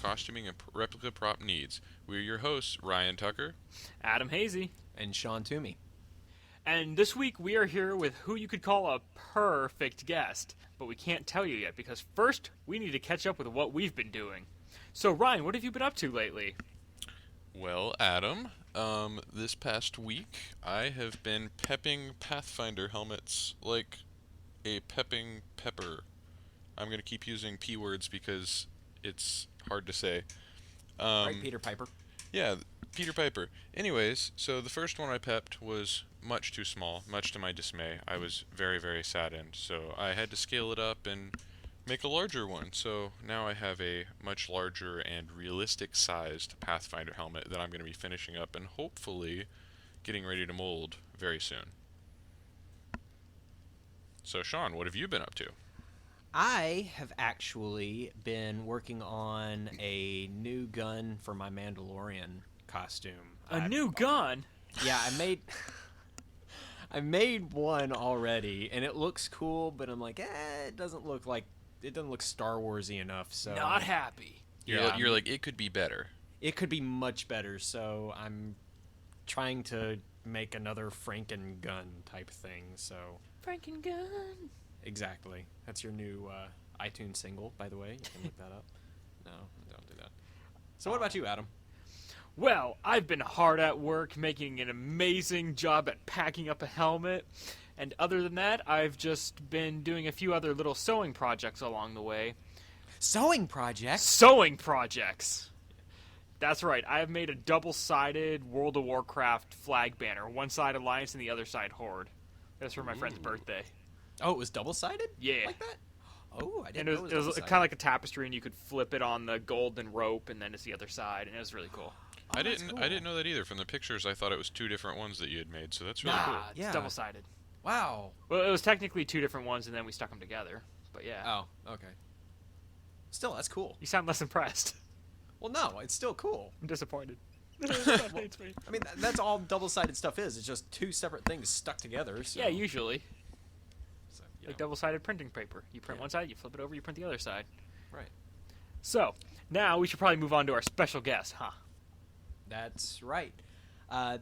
Costuming and replica prop needs. We're your hosts, Ryan Tucker, Adam Hazy, and Sean Toomey. And this week we are here with who you could call a perfect guest, but we can't tell you yet because first we need to catch up with what we've been doing. So Ryan, what have you been up to lately? Well, Adam, this past week I have been pepping Pathfinder helmets like a pepping pepper. I'm going to keep using P words because it's hard to say. Right, Peter Piper. Yeah, Peter Piper. Anyways, so the first one I pepped was much too small, much to my dismay. I was very, very saddened, so I had to scale it up and make a larger one. So now I have a much larger and realistic-sized Pathfinder helmet that I'm going to be finishing up and hopefully getting ready to mold very soon. So, Sean, what have you been up to? I have actually been working on a new gun for my Mandalorian costume. A new gun? Yeah, I made one already, and it looks cool, but I'm like, it doesn't look Star Warsy enough. So not happy. You're like, it could be better. It could be much better. So I'm trying to make another Franken gun type thing. So Franken gun. Exactly. That's your new iTunes single, by the way. You can look that up. No, don't do that. So what about you, Adam? Well, I've been hard at work making an amazing job at packing up a helmet. And other than that, I've just been doing a few other little sewing projects along the way. Sewing projects? Sewing projects! That's right. I have made a double-sided World of Warcraft flag banner. One side Alliance and the other side Horde. That's for my friend's birthday. Oh, it was double-sided? Yeah. Like that? Oh, I didn't know it was kind of like a tapestry, and you could flip it on the golden rope, and then it's the other side, and it was really cool. Oh, I didn't cool. I didn't know that either. From the pictures, I thought it was two different ones that you had made, so that's really cool. It's double-sided. Wow. Well, it was technically two different ones, and then we stuck them together. But yeah. Oh, okay. Still, that's cool. You sound less impressed. Well, no, it's still cool. I'm disappointed. I mean, that's all double-sided stuff is. It's just two separate things stuck together. So. Yeah, usually. So, like double-sided printing paper. You print one side, you flip it over, you print the other side. Right. So, now we should probably move on to our special guest, huh? That's right.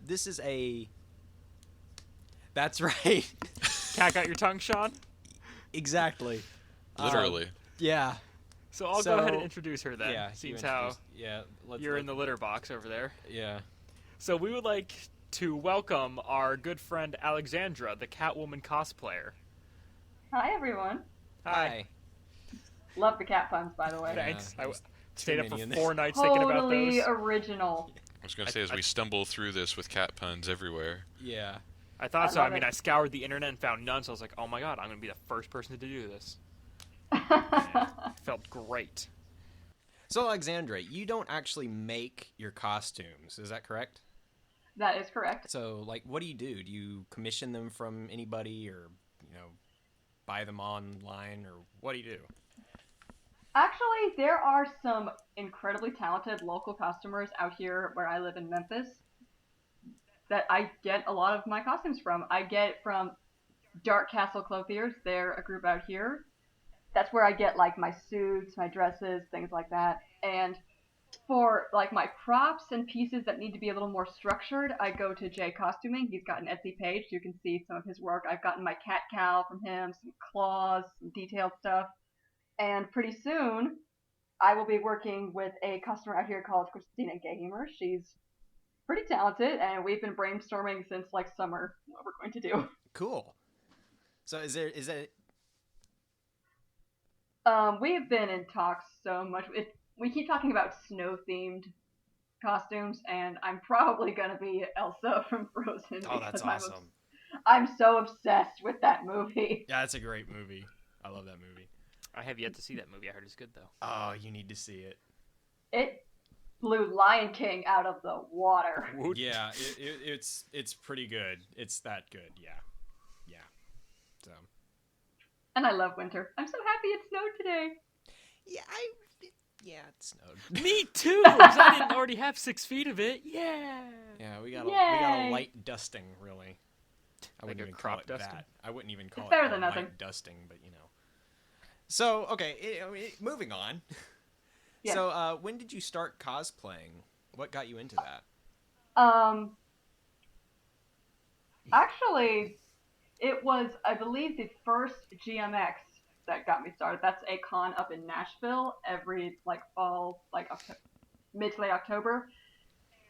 This is a... That's right. Cat got your tongue, Sean? Exactly. Literally. Yeah. So I'll go ahead and introduce her then. Yeah. Seems how you're in the litter box over there. Yeah. So we would like to welcome our good friend Alexandra, the Catwoman Cosplayer. Hi, everyone. Hi. Love the cat puns, by the way. Thanks. Yeah, I stayed up for many 4 nights thinking about those. Totally original. I was going to say, as we stumble through this with cat puns everywhere. Yeah. I thought so. I mean, it. I scoured the internet and found none, so I was like, oh my god, I'm going to be the first person to do this. It felt great. So, Alexandra, you don't actually make your costumes, is that correct? That is correct. So, like, what do? Do you commission them from anybody or, buy them online or what do you do? Actually, there are some incredibly talented local customers out here where I live in Memphis that I get a lot of my costumes from. I get it from Dark Castle Clothiers. They're a group out here. That's where I get, like, my suits, my dresses, things like that. And for, like, my props and pieces that need to be a little more structured, I go to Jay Costuming. He's got an Etsy page. You can see some of his work. I've gotten my cat cowl from him, some claws, some detailed stuff. And pretty soon, I will be working with a customer out here called Christina Gamer. She's pretty talented, and we've been brainstorming since, like, summer what we're going to do. Cool. So is there... We have been in talks so much. We keep talking about snow-themed costumes, and I'm probably going to be Elsa from Frozen. Oh, that's awesome. I'm so obsessed with that movie. Yeah, it's a great movie. I love that movie. I have yet to see that movie. I heard it's good, though. Oh, you need to see it. blew Lion King out of the water. Woot. Yeah, it's pretty good. It's that good. Yeah. So. And I love winter. I'm so happy it snowed today. Yeah, it snowed. Me too, because I didn't already have 6 feet of it. Yeah. Yeah, we got a Yay. light dusting, really. I wouldn't a even call crop it dusting? that. I wouldn't even call It's it better a than nothing. light dusting, but So, okay, moving on. Yeah. So, when did you start cosplaying? What got you into that? Actually, it was, I believe, the first GMX that got me started. That's a con up in Nashville every fall, mid to late October.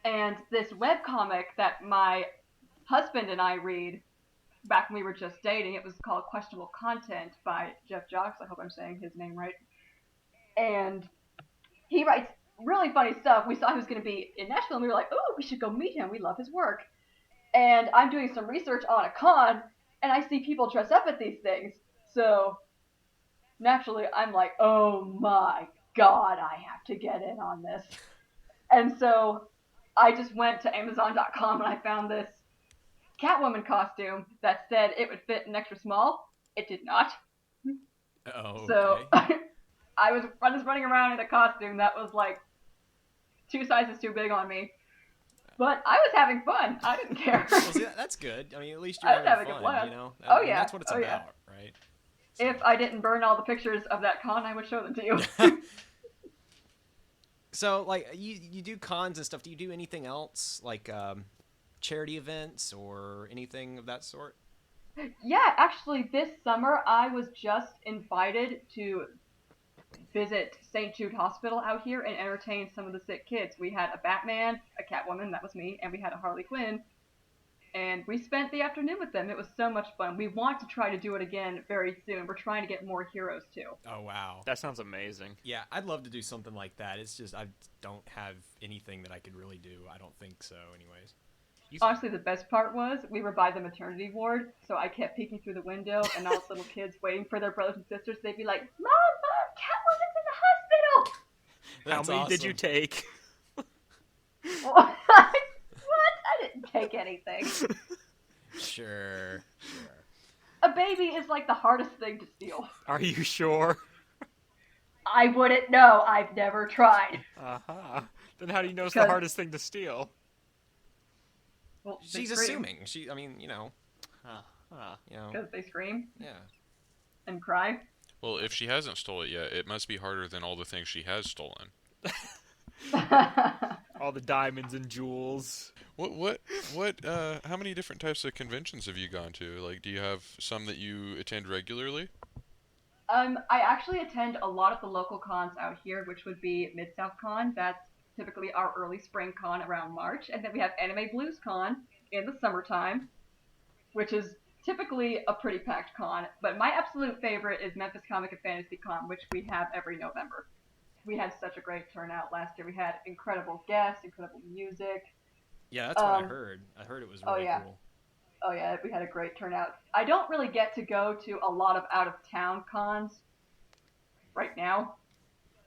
And this webcomic that my husband and I read back when we were just dating, it was called Questionable Content by Jeff Jocks. I hope I'm saying his name right. And he writes really funny stuff. We saw he was going to be in Nashville, and we were like, "Oh, we should go meet him. We love his work." And I'm doing some research on a con, and I see people dress up at these things. So naturally, I'm like, "Oh my god, I have to get in on this." And so I just went to Amazon.com and I found this Catwoman costume that said it would fit an extra small. It did not. Oh, So okay. I was just running around in a costume that was like 2 sizes too big on me. But I was having fun. I didn't care. Well, see, that's good. I mean, at least I you're was having having a fun, blast. you know? Oh, I mean, yeah. that's what it's Oh, about, yeah. right? If I didn't burn all the pictures of that con, I would show them to you. So, like, you do cons and stuff. Do you do anything else, like charity events or anything of that sort? Yeah, actually, this summer I was just invited to visit St. Jude Hospital out here and entertain some of the sick kids. We had a Batman, a Catwoman, that was me, and we had a Harley Quinn. And we spent the afternoon with them. It was so much fun. We want to try to do it again very soon. We're trying to get more heroes too. Oh, wow. That sounds amazing. Yeah, I'd love to do something like that. It's just I don't have anything that I could really do. I don't think so, anyways. Honestly, the best part was we were by the maternity ward, so I kept peeking through the window, and all the little kids waiting for their brothers and sisters. They'd be like, "Mom, Catwoman's in the hospital!" That's How many did you awesome. take? What? I didn't take anything. Sure. A baby is like the hardest thing to steal. Are you sure? I wouldn't know. I've never tried. Uh-huh. Then how do you know it's the 'Cause- hardest thing to steal? Well, She's assuming. I mean, Because they scream yeah. and cry. Well, if she hasn't stolen it yet, it must be harder than all the things she has stolen. All the diamonds and jewels. How many different types of conventions have you gone to? Like, do you have some that you attend regularly? I actually attend a lot of the local cons out here, which would be Mid-South Con. That's typically our early spring con around March. And then we have Anime Blues Con in the summertime, which is typically a pretty packed con. But my absolute favorite is Memphis Comic and Fantasy Con, which we have every November. We had such a great turnout last year. We had incredible guests, incredible music. Yeah, that's what I heard. I heard it was really cool. Oh yeah, we had a great turnout. I don't really get to go to a lot of out-of-town cons right now,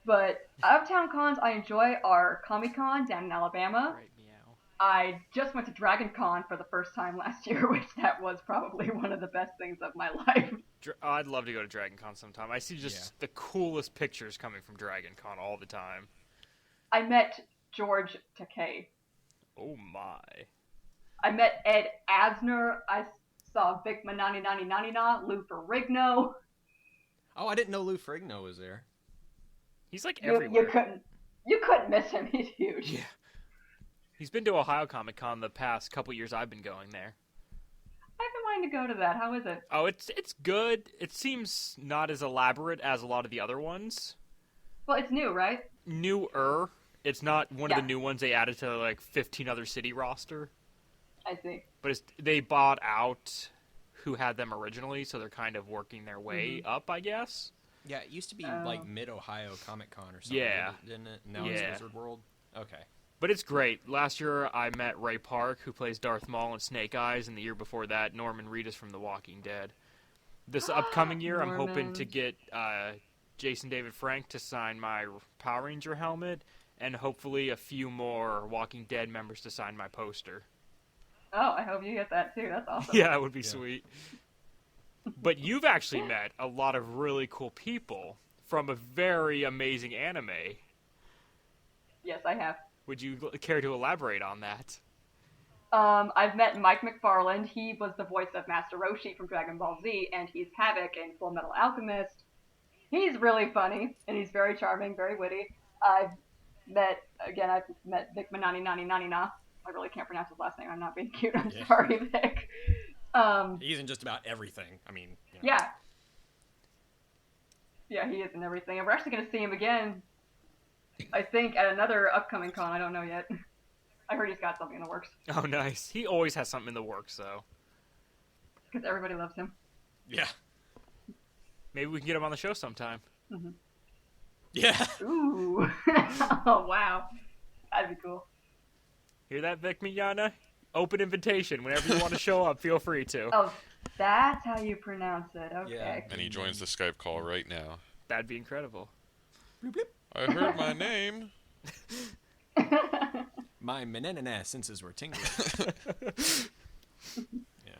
but out-of-town cons I enjoy are Comic-Con down in Alabama. Right, meow. I just went to Dragon Con for the first time last year, which that was probably one of the best things of my life. I'd love to go to Dragon Con sometime. I see just the coolest pictures coming from Dragon Con all the time. I met George Takei. Oh my. I met Ed Asner. I saw Vic Manani, Lou Ferrigno. Oh, I didn't know Lou Ferrigno was there. He's like You everywhere. couldn't miss him. He's huge. Yeah. He's been to Ohio Comic Con the past couple years I've been going there. I've been wanting to go to that. How is it? Oh, it's good. It seems not as elaborate as a lot of the other ones. Well, it's new, right? Newer. It's not one of Yeah. the new ones they added to like 15 other city roster. I see. But they bought out who had them originally, so they're kind of working their way up, I guess. Yeah, it used to be Oh. like Mid-Ohio Comic Con or something, Yeah. didn't it? Now it's Yeah. Wizard World? Okay. But it's great. Last year I met Ray Park, who plays Darth Maul in Snake Eyes, and the year before that, Norman Reedus from The Walking Dead. This upcoming year, I'm hoping to Norman. get Jason David Frank to sign my Power Ranger helmet, and hopefully a few more Walking Dead members to sign my poster. Oh, I hope you get that too. That's awesome. Yeah, that would be Yeah. sweet. But you've actually met a lot of really cool people from a very amazing anime. Yes, I have. Would you care to elaborate on that? I've met Mike McFarland. He was the voice of Master Roshi from Dragon Ball Z, and he's Havoc in Full Metal Alchemist. He's really funny, and he's very charming, very witty. I've met Vic Manani Nani Nani Na. I really can't pronounce his last name. I'm not being cute. I'm Yeah. sorry, Vic. He's in just about everything. I mean, Yeah. Yeah, he is in everything. And we're actually going to see him again, I think, at another upcoming con. I don't know yet. I heard he's got something in the works. Oh, nice. He always has something in the works, though. Because everybody loves him. Yeah. Maybe we can get him on the show sometime. Yeah. Ooh. Oh, wow. That'd be cool. Hear that, Vic Mignogna? Open invitation. Whenever you want to show up, feel free to. Oh, that's how you pronounce it. Okay. Yeah. And he joins the Skype call right now. That'd be incredible. Bloop, bloop. I heard my name. My menenene senses were tingling. Yeah.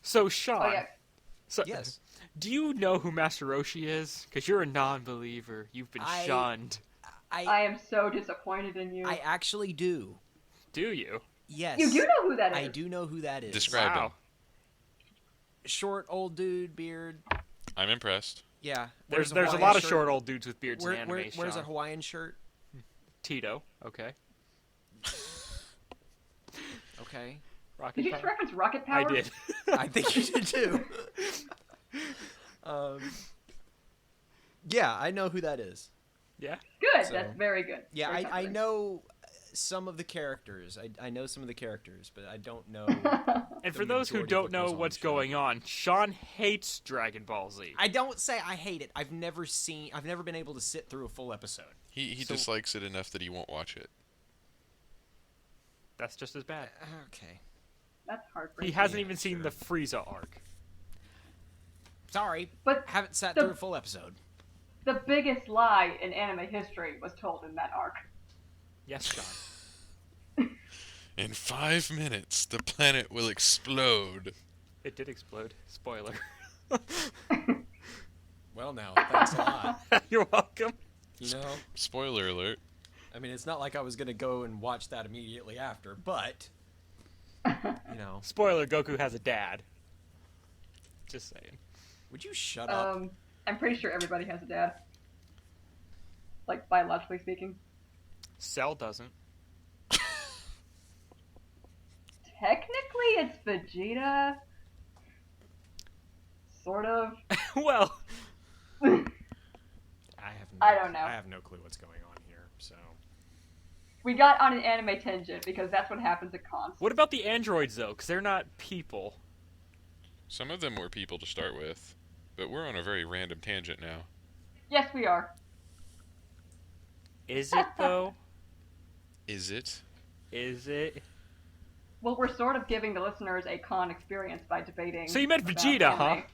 So, Sean, Oh, yeah. so, Yes. do you know who Master Roshi is? Because you're a non-believer. You've been shunned. I am so disappointed in you. I actually do. Do you? Yes. You do know who that is. I do know who that is. Describe him. Wow. Short old dude, beard. I'm impressed. Yeah. There's Wears a Hawaiian lot of shirt. short old dudes with beards in anime, Wears a Sean. Hawaiian shirt. Tito. Okay. Okay. Rocket Did you Power. just reference Rocket Power? I did. I think you did too. Yeah, I know who that is. Yeah? Good. So- That's very good. Yeah, Very I comforting. know some of the characters. I know some of the characters, but I don't know. And The for those who majority of don't what know goes on what's the show. going on, Sean hates Dragon Ball Z. I don't say I hate it. I've never been able to sit through a full episode. He So- dislikes it enough that he won't watch it. That's just as bad. Okay. That's hard for He you. hasn't Yeah, even seen sure. the Frieza arc. Sorry, But haven't sat the- through a full episode. the biggest lie in anime history was told in that arc. Yes, Sean. In 5 minutes, the planet will explode. It did explode. Spoiler. Well, now, thanks a lot. You're welcome. You know, Spoiler alert. I mean, it's not like I was gonna go and watch that immediately after, but you know, Spoiler, Goku has a dad. Just saying. would you shut up? I'm pretty sure everybody has a dad. Like, biologically speaking. Cell doesn't. Technically, it's Vegeta. Sort of. Well, I don't know. I have no clue what's going on here. So We got on an anime tangent because that's what happens at cons. what about the androids, though? Because they're not people. Some of them were people to start with, but we're on a very random tangent now. Yes, we are. Is it, though? Is it? Is it? Well, we're sort of giving the listeners a con experience by debating. So you meant about Vegeta, huh? anime.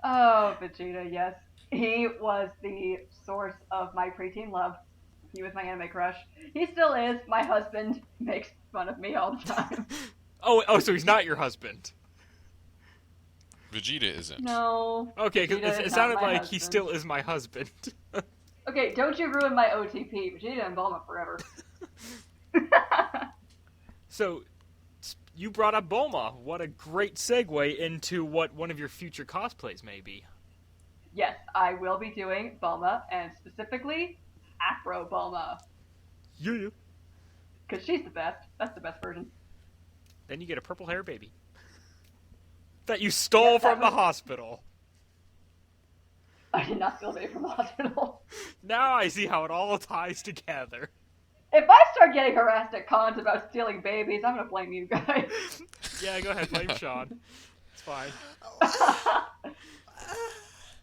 Oh, Vegeta, yes. He was the source of my preteen love. He was my anime crush. He still is. My husband makes fun of me all the time. Oh, so he's not your husband. Vegeta isn't. No. Okay, because Vegeta it is sounded not my like he husband. still is my husband. Okay, don't you ruin my OTP. Vegeta and Bulma forever. So, you brought up Bulma. What a great segue into what one of your future cosplays may be. Yes, I will be doing Bulma, and specifically Afro Bulma. Yeah. Because she's the best. That's the best version. Then you get a purple hair baby. That you stole Yes, that from the was- hospital. I did not steal baby from the hospital. Now I see how it all ties together. If I start getting harassed at cons about stealing babies, I'm gonna blame you guys. Yeah, go ahead, blame Sean. It's fine.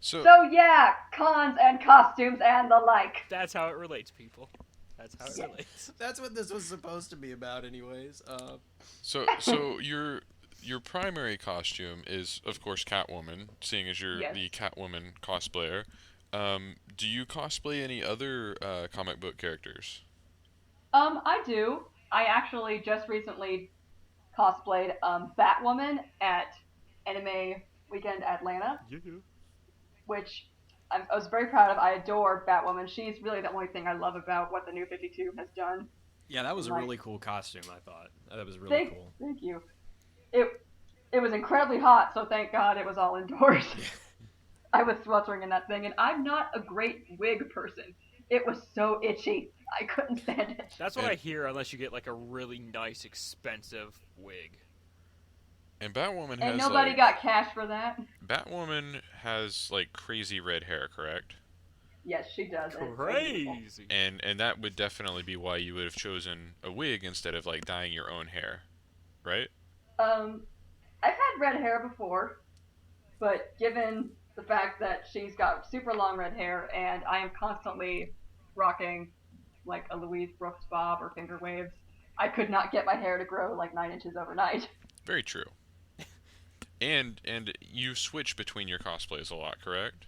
So, So yeah, cons and costumes and the like. That's how it relates, people. That's how it relates. that's what this was supposed to be about, anyways. so your primary costume is, of course, Catwoman, seeing as you're Yes. the Catwoman cosplayer. Do you cosplay any other comic book characters? I do. I actually just recently cosplayed Batwoman at Anime Weekend Atlanta, which I was very proud of. I adore Batwoman. She's really the only thing I love about what the New 52 has done. Yeah, that was a Like, really cool costume, I thought. That was really cool. thank you. It it was incredibly hot, so thank God it was all indoors. I was sweltering in that thing, and I'm not a great wig person. It was so itchy. I couldn't stand it. That's what And, I hear, unless you get like a really nice, expensive wig. and Batwoman And has nobody like got cash for that. Batwoman has like crazy red hair, correct? Yes, she does. And it's so beautiful. Crazy. And that would definitely be why you would have chosen a wig instead of like dyeing your own hair, right? Um, I've had red hair before, but given the fact that she's got super long red hair and I am constantly rocking like a Louise Brooks bob or finger waves, I could not get my hair to grow like 9 inches overnight. Very true. And you switch between your cosplays a lot, correct?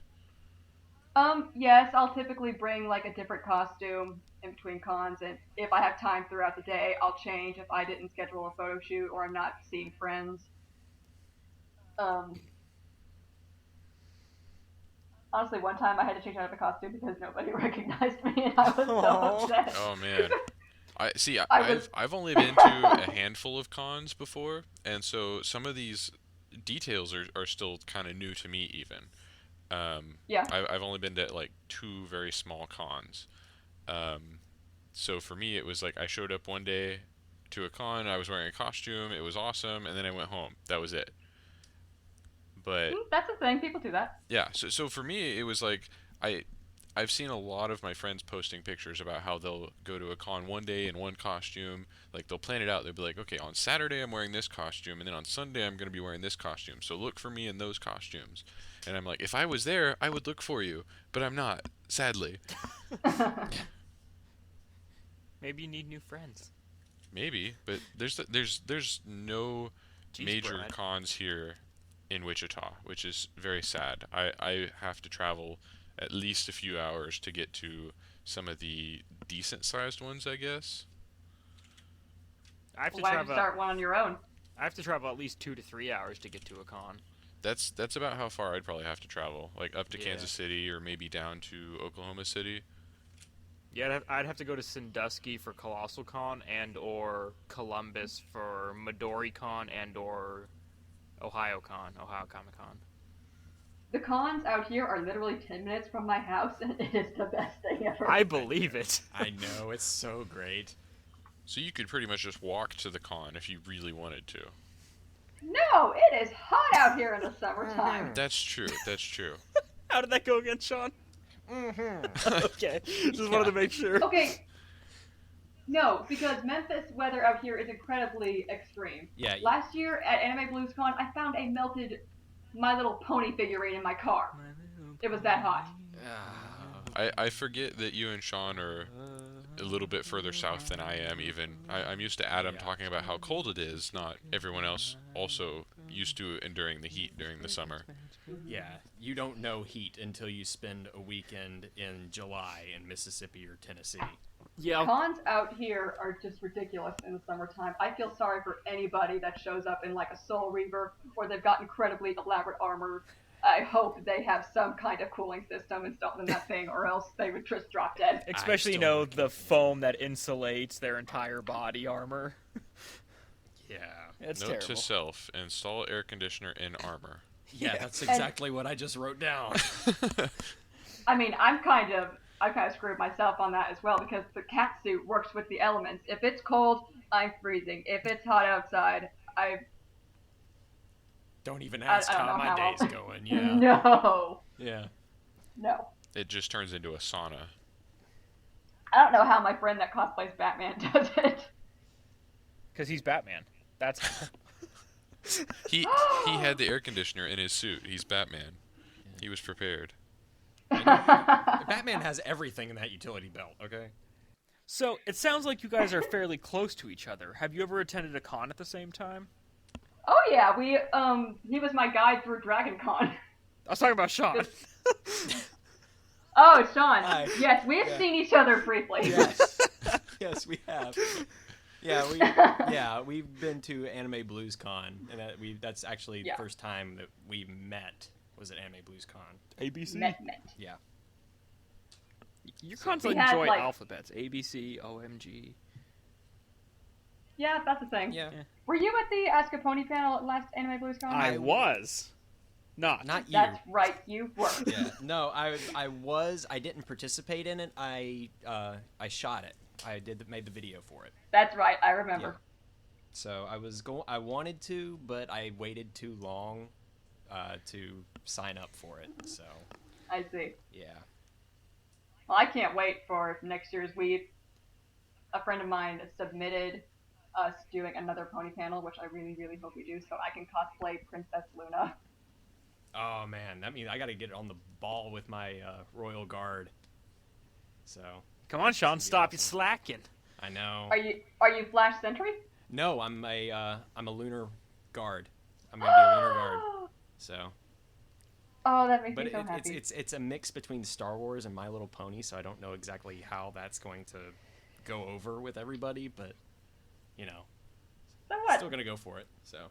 Yes, I'll typically bring like a different costume in between cons, and if I have time throughout the day, I'll change if I didn't schedule a photo shoot or I'm not seeing friends. Um, Honestly, one time I had to change out of a costume because nobody recognized me, and I was so Aw. upset. Oh man. I see. I was I've only been to a handful of cons before, and so some of these details are still kind of new to me even. yeah. I've only been to like two very small cons. Um, so for me, it was like I showed up one day to a con, I was wearing a costume, it was awesome, and then I went home. That was it. But That's the thing. People do that. yeah, so for me, it was like I I've seen a lot of my friends posting pictures about how they'll go to a con one day in one costume. Like they'll plan it out. They'll be like, okay, on Saturday I'm wearing this costume, and then on Sunday I'm going to be wearing this costume. So look for me in those costumes. And I'm like, if I was there, I would look for you, but I'm not, sadly. Maybe you need new friends. Maybe, but there's no Jeez, major Brad. cons here in Wichita, which is very sad. I have to travel at least a few hours to get to some of the decent sized ones, I guess. I have to Why don't you travel. start one on your own? I have to travel at least 2 to 3 hours to get to a con. That's about how far I'd probably have to travel, like up to Yeah. Kansas City or maybe down to Oklahoma City. Yeah, I'd have to go to Sandusky for Colossal Con and or Columbus for Midori Con and or Ohio Comic Con. The cons out here are literally 10 minutes from my house, and it is the best thing ever. I believe it. I know, it's so great. So you could pretty much just walk to the con if you really wanted to. No, it is hot out here in the summertime. That's true. That's true. How did that go again, Sean? Okay, just wanted to make sure. Okay. No, because Memphis weather out here is incredibly extreme. Yeah. Last year at Anime Blues Con, I found a melted My Little Pony figurine in my car. It was that hot. I forget that you and Sean are a little bit further south than I am even. I'm used to Adam talking about how cold it is, not everyone else also used to enduring the heat during the summer. Yeah, you don't know heat until you spend a weekend in July in Mississippi or Tennessee. Yeah, Cons out here are just ridiculous in the summertime. I feel sorry for anybody that shows up in like a Soul Reaver or they've got incredibly elaborate armor. I hope they have some kind of cooling system installed in that thing, or else they would just drop dead. especially the foam that insulates their entire body armor. Yeah. It's Note terrible. to self: install air conditioner in armor. Yeah, that's exactly what I just wrote down. I mean, I kind of screwed myself on that as well because the cat suit works with the elements. If it's cold, I'm freezing. If it's hot outside, Don't even ask I don't how know my how day's I'll- going. Yeah. No. Yeah. No. It just turns into a sauna. I don't know how my friend that cosplays Batman does it. Because he's Batman. That's He had the air conditioner in his suit. He's Batman. He was prepared. Batman has everything in that utility belt, okay? So it sounds like you guys are fairly close to each other. Have you ever attended a con at the same time? Oh yeah, he was my guide through Dragon Con. I was talking about Sean. Oh, Sean. Hi. Yes, we have Yeah. seen each other briefly. Yes. Yes, we have. We've been to Anime Blues Con, and that's actually Yeah. the first time that we met was at Anime Blues Con. ABC. Met. Yeah. Your cons We had, enjoy like- alphabets. ABC, OMG. Yeah, that's the thing. Yeah. Were you at the Ask a Pony panel at last Anime Blues Con? I was. Not. Not you. That's right, you were. Yeah. No, I was. I didn't participate in it. I shot it. I made the video for it. That's right, I remember. So I wanted to, but I waited too long to sign up for it. So I see. yeah. Well, I can't wait for next year's Week. A friend of mine submitted us doing another pony panel, which I really, really hope we do, so I can cosplay Princess Luna. Oh man, that means I got to get on the ball with my royal guard. So Come on, Sean, That's gonna be stop you awesome. slacking. I know. Are you Flash Sentry? No, I'm a lunar guard. I'm gonna be a lunar guard. So, Oh, that makes but me so happy. it's a mix between Star Wars and My Little Pony, so I don't know exactly how that's going to go over with everybody, but you know, So what? still gonna go for it. So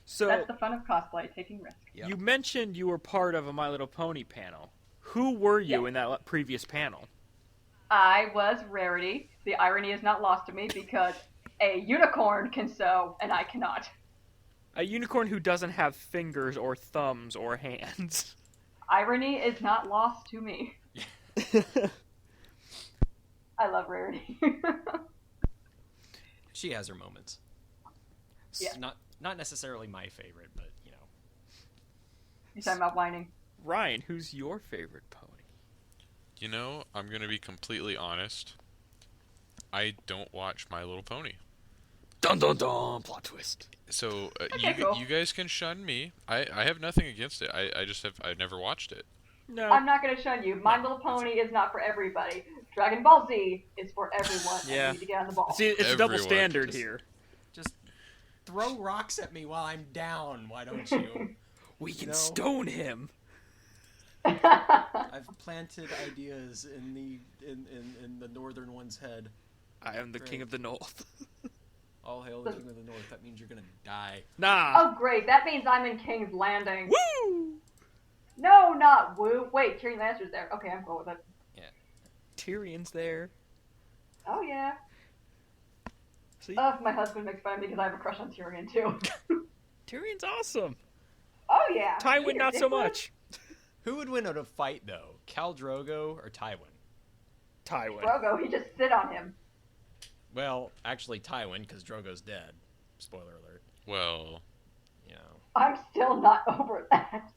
So, That's the fun of cosplay, taking risks. yeah. you mentioned you were part of a My Little Pony panel. Who were you Yeah. in that previous panel? I was Rarity. The irony is not lost to me because a unicorn can sew and I cannot. A unicorn who doesn't have fingers or thumbs or hands. Irony is not lost to me. I love Rarity. She has her moments. Yeah. Not necessarily my favorite, but you know. You're talking about whining. Ryan, who's your favorite pony? You know, I'm gonna be completely honest. I don't watch My Little Pony. Dun dun dun! Plot twist. So Okay, cool. you guys can shun me. I have nothing against it. I've never watched it. No. I'm not going to shun you. My Little Pony is not for everybody. Dragon Ball Z is for everyone. Yeah. And you need to get on the ball. See, it's a double Everyone standard just- here. Just throw rocks at me while I'm down. Why don't you? We can No. stone him. I've planted ideas in the northern one's head. I am the king Great. of the north. All hail the king of the north. That means you're gonna die. Nah. Oh, great. That means I'm in King's Landing. Woo! No, not Woo. Wait, Tyrion Lannister's there. Okay, I'm cool with it. Tyrion's there. Oh, yeah. See? My husband makes fun of me because I have a crush on Tyrion, too. Tyrion's awesome. Oh, yeah. Tywin, You're not so ridiculous. much. Who would win in a fight though? Khal Drogo or Tywin? Tywin. Drogo, he just sit on him. Well, actually Tywin, because Drogo's dead. Spoiler alert. Well, You know. I'm still not over that.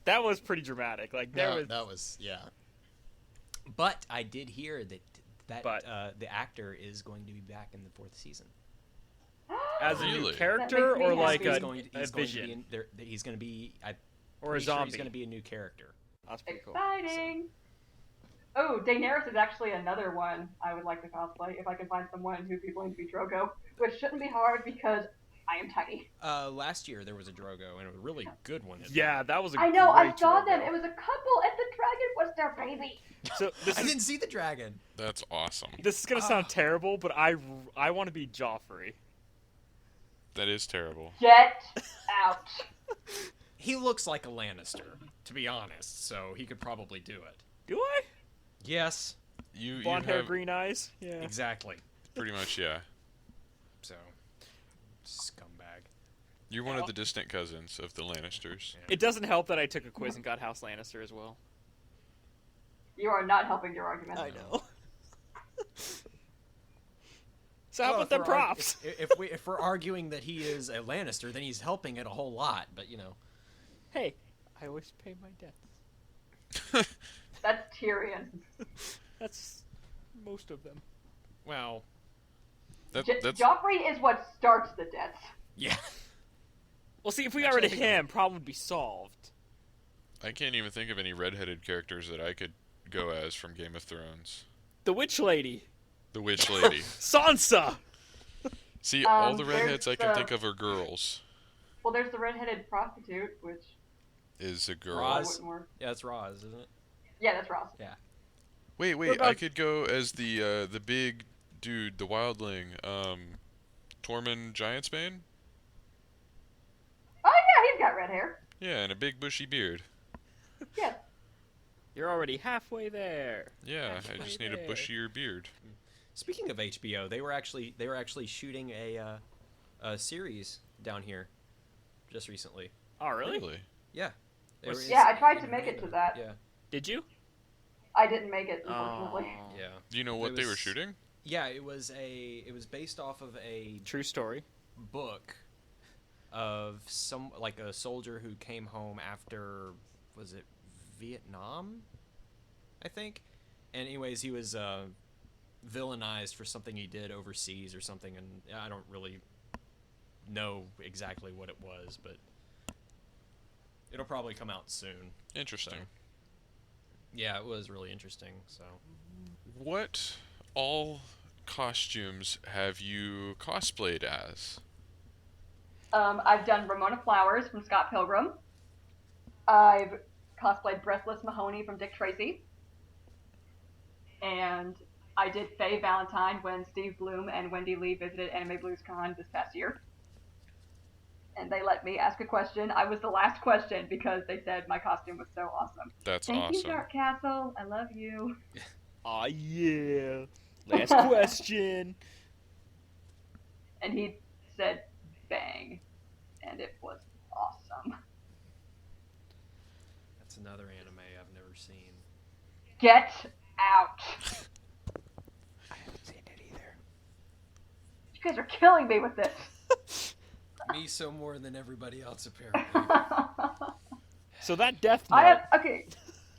That was pretty dramatic. Like there was. that was But I did hear that But- the actor is going to be back in the 4th season. As a new Really? character That makes me or like happy. he's a, going to, a he's going to vision be in, there, he's going to be or a pretty sure zombie. he's going to be a new character. That's pretty cool. Exciting. Oh, Daenerys is actually another one I would like to cosplay if I can find someone who'd be willing to be Drogo, which shouldn't be hard because I am tiny. Last year there was a Drogo and a really good one. at Yeah, that was a I know, I great saw Drogo. them. It was a couple, and the dragon was their baby. So this I is didn't see the dragon. that's awesome. this is gonna sound terrible, but I want to be Joffrey. That is terrible. Get out. He looks like a Lannister, to be honest, so he could probably do it. Do I? Yes, You Blonde hair, have green eyes. Yeah. exactly. pretty much, yeah. So, scumbag. You're one of the distant cousins of the Lannisters. It doesn't help that I took a quiz and got House Lannister as well. You are not helping your argument. I know. So how Well, about them if we're arg- props? if we're arguing that he is a Lannister, then he's helping it a whole lot. But you know, Hey, I always pay my debts. That's Tyrion. That's most of them. well, That's Joffrey is what starts the debts. yeah. Well, see, if we got Actually, rid of I think- him, problem would be solved. I can't even think of any redheaded characters that I could go as from Game of Thrones. The Witch Lady, The Witch Lady. Sansa. See, all the there's redheads I can the- think of are girls. Well, there's the redheaded prostitute, which is a girl. Roz? Wouldn't work. Yeah, it's Roz, isn't it? Yeah, that's Ross. Yeah. Wait, What I about- could go as the big dude, the wildling, Tormund Giantsbane. Oh yeah, he's got red hair. Yeah, and a big bushy beard. Yes. You're already halfway there. Yeah, I Halfway just need a there. bushier beard. Speaking of HBO, they were actually shooting a series down here just recently. Oh, really? Yeah. They were Yeah, I in- tried in to make it to Orlando. that. Yeah. Did you? I didn't make it, unfortunately. Oh. Yeah. Do you know what It they were was- shooting? Yeah, it was based off of a True story. book of a soldier who came home after, was it Vietnam, I think. And anyways, he was villainized for something he did overseas or something, and I don't really know exactly what it was, but it'll probably come out soon. Interesting. So, yeah, it was really interesting. So What all costumes have you cosplayed as? I've done Ramona Flowers from Scott Pilgrim. I've cosplayed Breathless Mahoney from Dick Tracy. And I did Faye Valentine when Steve Bloom and Wendy Lee visited Anime Blues Con this past year. And they let me ask a question. I was the last question because they said my costume was so awesome. That's Thank you, awesome. Dark Castle. I love you. Aw, yeah. Last question. And he said bang. And it was awesome. that's another anime I've never seen. Get out. I haven't seen it either. You guys are killing me with this. Me so more than everybody else apparently. So that Death Note. Okay.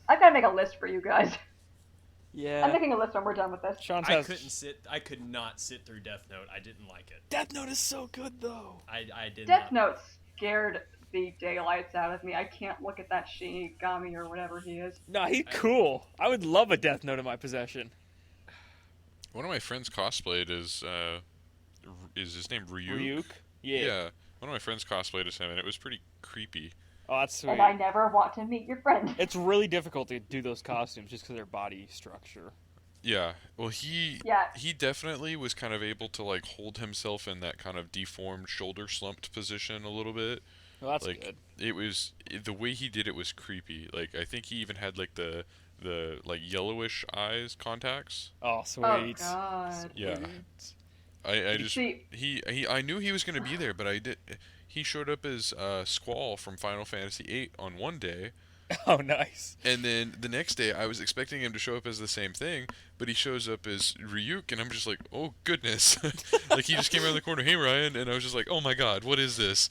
I've got to make a list for you guys. Yeah. I'm making a list when we're done with this. Sean's I has. I could not sit through Death Note. I didn't like it. Death Note is so good though. I did Death not. Note scared the daylights out of me. I can't look at that Shinigami or whatever he is. Nah, he's cool. I would love a Death Note in my possession. One of my friends cosplayed as is his name Ryuk? Ryuk. Yeah. One of my friends cosplayed as him, and it was pretty creepy. Oh, that's sweet. And I never want to meet your friend. It's really difficult to do those costumes just because of their body structure. Yeah. Well, he Yeah. definitely was kind of able to like hold himself in that kind of deformed shoulder slumped position a little bit. Well, that's Like good. the way he did it was creepy. Like I think he even had like the like yellowish eyes contacts. Oh, sweet. Oh, God. Yeah. I just See, I knew he was going to be there, but he showed up as Squall from Final Fantasy VIII on one day, Oh, nice. and then the next day I was expecting him to show up as the same thing, but he shows up as Ryuk, and I'm just like, oh goodness, like he just came around the corner, hey Ryan, and I was just like, oh my god, what is this?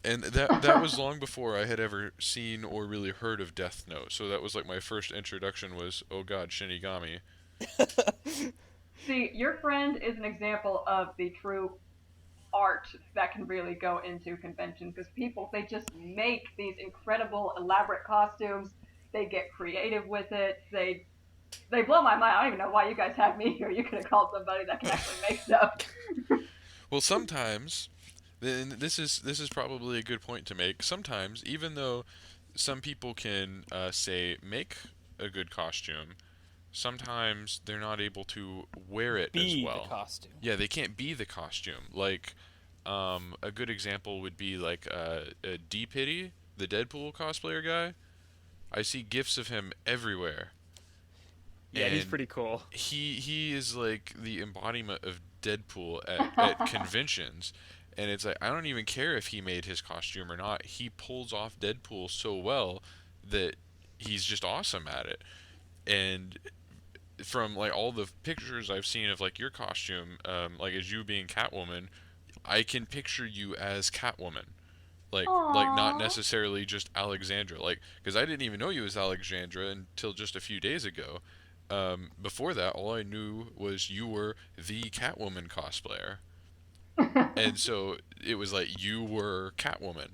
And that was long before I had ever seen or really heard of Death Note, so that was like my first introduction was, oh god, Shinigami. see, your friend is an example of the true art that can really go into convention because people, they just make these incredible, elaborate costumes. They get creative with it. They blow my mind. I don't even know why you guys have me here. You could have called somebody that can actually make stuff. Well, sometimes, then this is probably a good point to make. Sometimes, even though some people can say make a good costume, sometimes they're not able to wear it Be as well. the costume. Yeah, they can't be the costume. Like, a good example would be like D-Pity, the Deadpool cosplayer guy. I see gifs of him everywhere. Yeah, he's And pretty cool. he is like the embodiment of Deadpool at conventions, and it's like I don't even care if he made his costume or not. He pulls off Deadpool so well that he's just awesome at it. And from like all the pictures I've seen of like your costume, like as you being Catwoman, I can picture you as Catwoman. Like not Aw. necessarily just Alexandra, like because I didn't even know you as Alexandra until just a few days ago. Before that, all I knew was you were the Catwoman cosplayer, and so it was like you were Catwoman.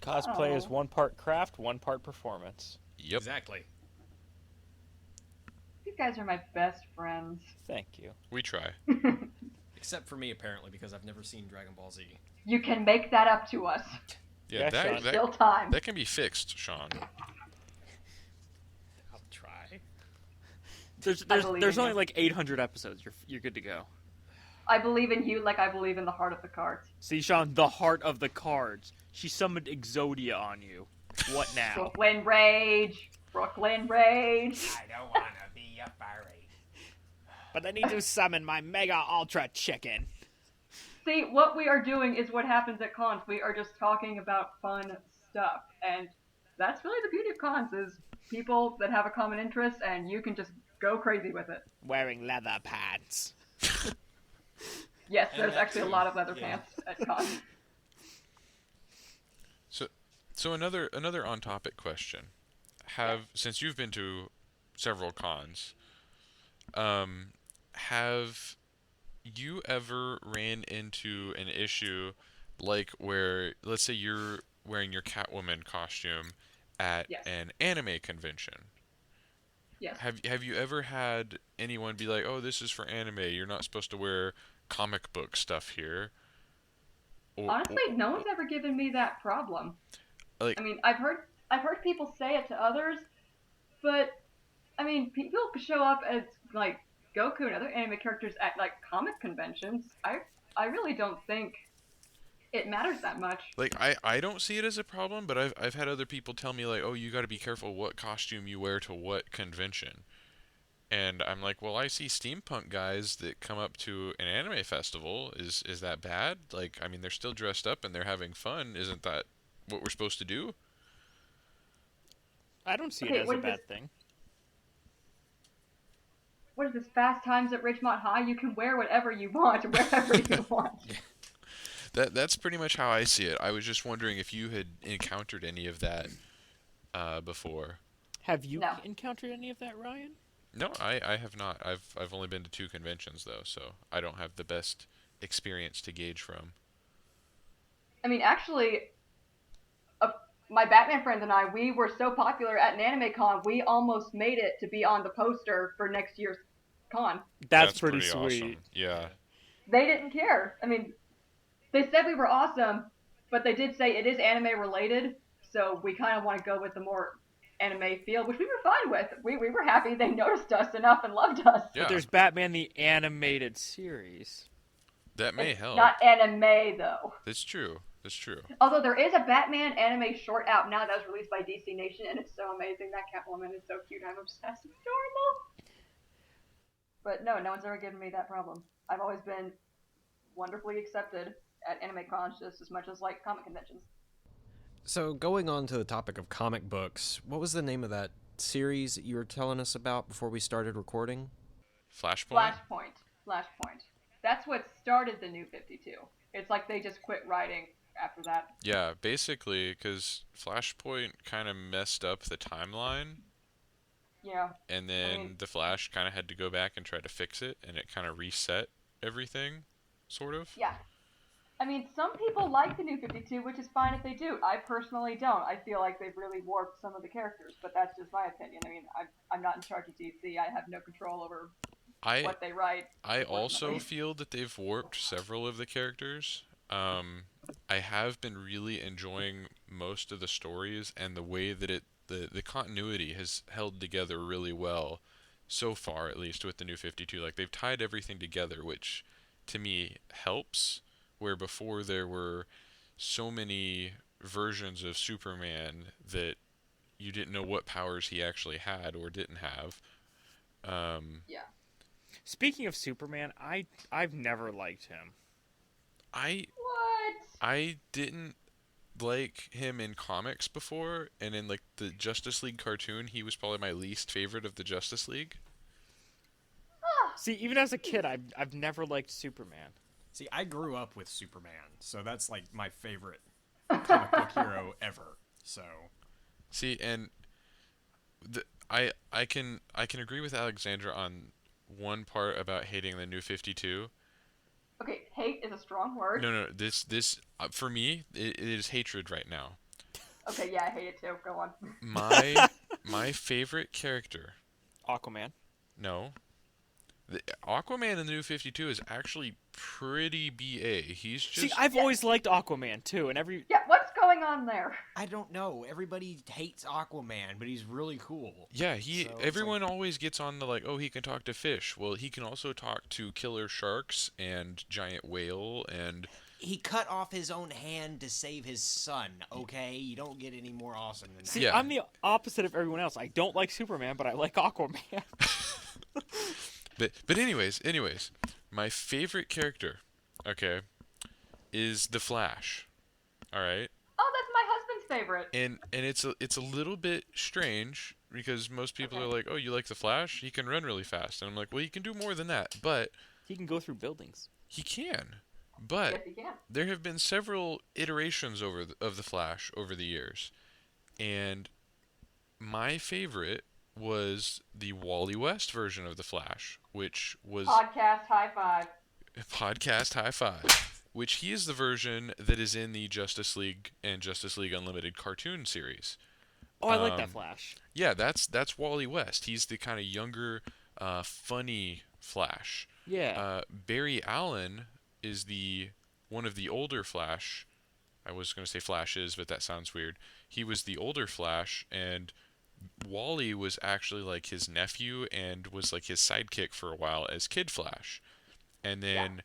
Cosplay is Oh. one part craft, one part performance. Yep. Exactly. You guys are my best friends. Thank you. We try. Except for me, apparently, because I've never seen Dragon Ball Z. You can make that up to us. Yeah, Yeah, that Sean. that Still time. that can be fixed, Sean. I'll try. There's believe there's in only you. like 800 episodes. You're good to go. I believe in you like I believe in the heart of the cards. See, Sean, the heart of the cards. She summoned Exodia on you. What now? Brooklyn Rage. Brooklyn Rage. I don't wanna be a furry. But I need to summon my Mega Ultra Chicken. See, what we are doing is what happens at cons. We are just talking about fun stuff. And that's really the beauty of cons is people that have a common interest and you can just go crazy with it. Wearing leather pants. Yes, And there's that actually a too, lot of leather yeah. pants at cons. So another on topic question. Since you've been to several cons, have you ever ran into an issue like where, let's say you're wearing your Catwoman costume at Yes. an anime convention? Yes. Have you ever had anyone be like, "Oh, this is for anime. You're not supposed to wear comic book stuff here"? Honestly, no one's ever given me that problem. Like, I mean, I've heard people say it to others, but I mean, people show up as like Goku and other anime characters at like comic conventions. I really don't think it matters that much. like I don't see it as a problem, but I've had other people tell me like, "Oh, you got to be careful what costume you wear to what convention." And I'm like, "Well, I see steampunk guys that come up to an anime festival. Is that bad? Like, I mean, they're still dressed up and they're having fun. Isn't that what we're supposed to do?" I don't see Okay, it as what a is bad this? thing. What is this? Fast Times at Ridgemont High? You can wear whatever you want, wherever you want. That's pretty much how I see it. I was just wondering if you had encountered any of that before. Have you No. encountered any of that, Ryan? No, I have not. I've only been to 2 conventions though, so I don't have the best experience to gauge from. I mean, actually, my Batman friends and I, we were so popular at an anime con, we almost made it to be on the poster for next year's con. That's pretty awesome. sweet. Yeah. They didn't care. I mean, they said we were awesome, but they did say it is anime related, so we kind of want to go with the more anime feel, which we were fine with. We were happy they noticed us enough and loved us. Yeah. But there's Batman the Animated Series. That may It's help. not anime, though. That's true. That's true. Although there is a Batman anime short out now that was released by DC Nation, and it's so amazing. That Catwoman is so cute. I'm obsessed. It's adorable. But no one's ever given me that problem. I've always been wonderfully accepted at anime cons just as much as like comic conventions. So going on to the topic of comic books, what was the name of that series that you were telling us about before we started recording? Flashpoint? Flashpoint. That's what started the New 52. It's like they just quit writing after that. Yeah, basically, because Flashpoint kind of messed up the timeline, Yeah. and then mean- the Flash kind of had to go back and try to fix it, and it kind of reset everything, sort of. Yeah. I mean, some people like the New 52, which is fine if they do. I personally don't. I feel like they've really warped some of the characters, but that's just my opinion. I mean, I'm not in charge of DC. I have no control over what they write. I also unfortunately. feel that they've warped several of the characters. I have been really enjoying most of the stories and the way that the continuity has held together really well so far, at least with the New 52. Like, they've tied everything together, which to me helps, where before there were so many versions of Superman that you didn't know what powers he actually had or didn't have. Yeah. Speaking of Superman, I've never liked him. What? I didn't like him in comics before, and in like the Justice League cartoon, he was probably my least favorite of the Justice League. See, even as a kid, I've never liked Superman. See, I grew up with Superman, so that's like my favorite comic book hero ever. So, See, and I can agree with Alexandra on one part about hating the New 52. Okay, hate is a strong word. No, this for me it is hatred right now. Okay, yeah, I hate it too. Go on. My favorite character. Aquaman. No. The Aquaman in the New 52 is actually pretty BA. He's just See, I've always liked Aquaman too, and every Yeah, what's going going on there? I don't know. Everybody hates Aquaman, but he's really cool. Yeah, So it's everyone always gets on the like, oh, he can talk to fish. Well, he can also talk to killer sharks and giant whale and he cut off his own hand to save his son, okay? You don't get any more awesome than that. See, Yeah. I'm the opposite of everyone else. I don't like Superman, but I like Aquaman. but anyways, my favorite character, okay, is the Flash. All right? Oh, that's my husband's favorite. And it's a little bit strange because most people Okay. are like, "Oh, you like the Flash? He can run really fast." And I'm like, "Well, he can do more than that." But He can go through buildings. he can. But Yes, he can. there have been several iterations of the Flash over the years, and my favorite was the Wally West version of the Flash, which was Podcast high five. podcast high five, which he is the version that is in the Justice League and Justice League Unlimited cartoon series. Oh, I like that Um, Flash. Yeah, that's Wally West. He's the kind of younger, funny Flash. Yeah. Barry Allen is the one of the older Flash. I was going to say Flashes, but that sounds weird. He was the older Flash, and Wally was actually like his nephew and was like his sidekick for a while as Kid Flash. And then,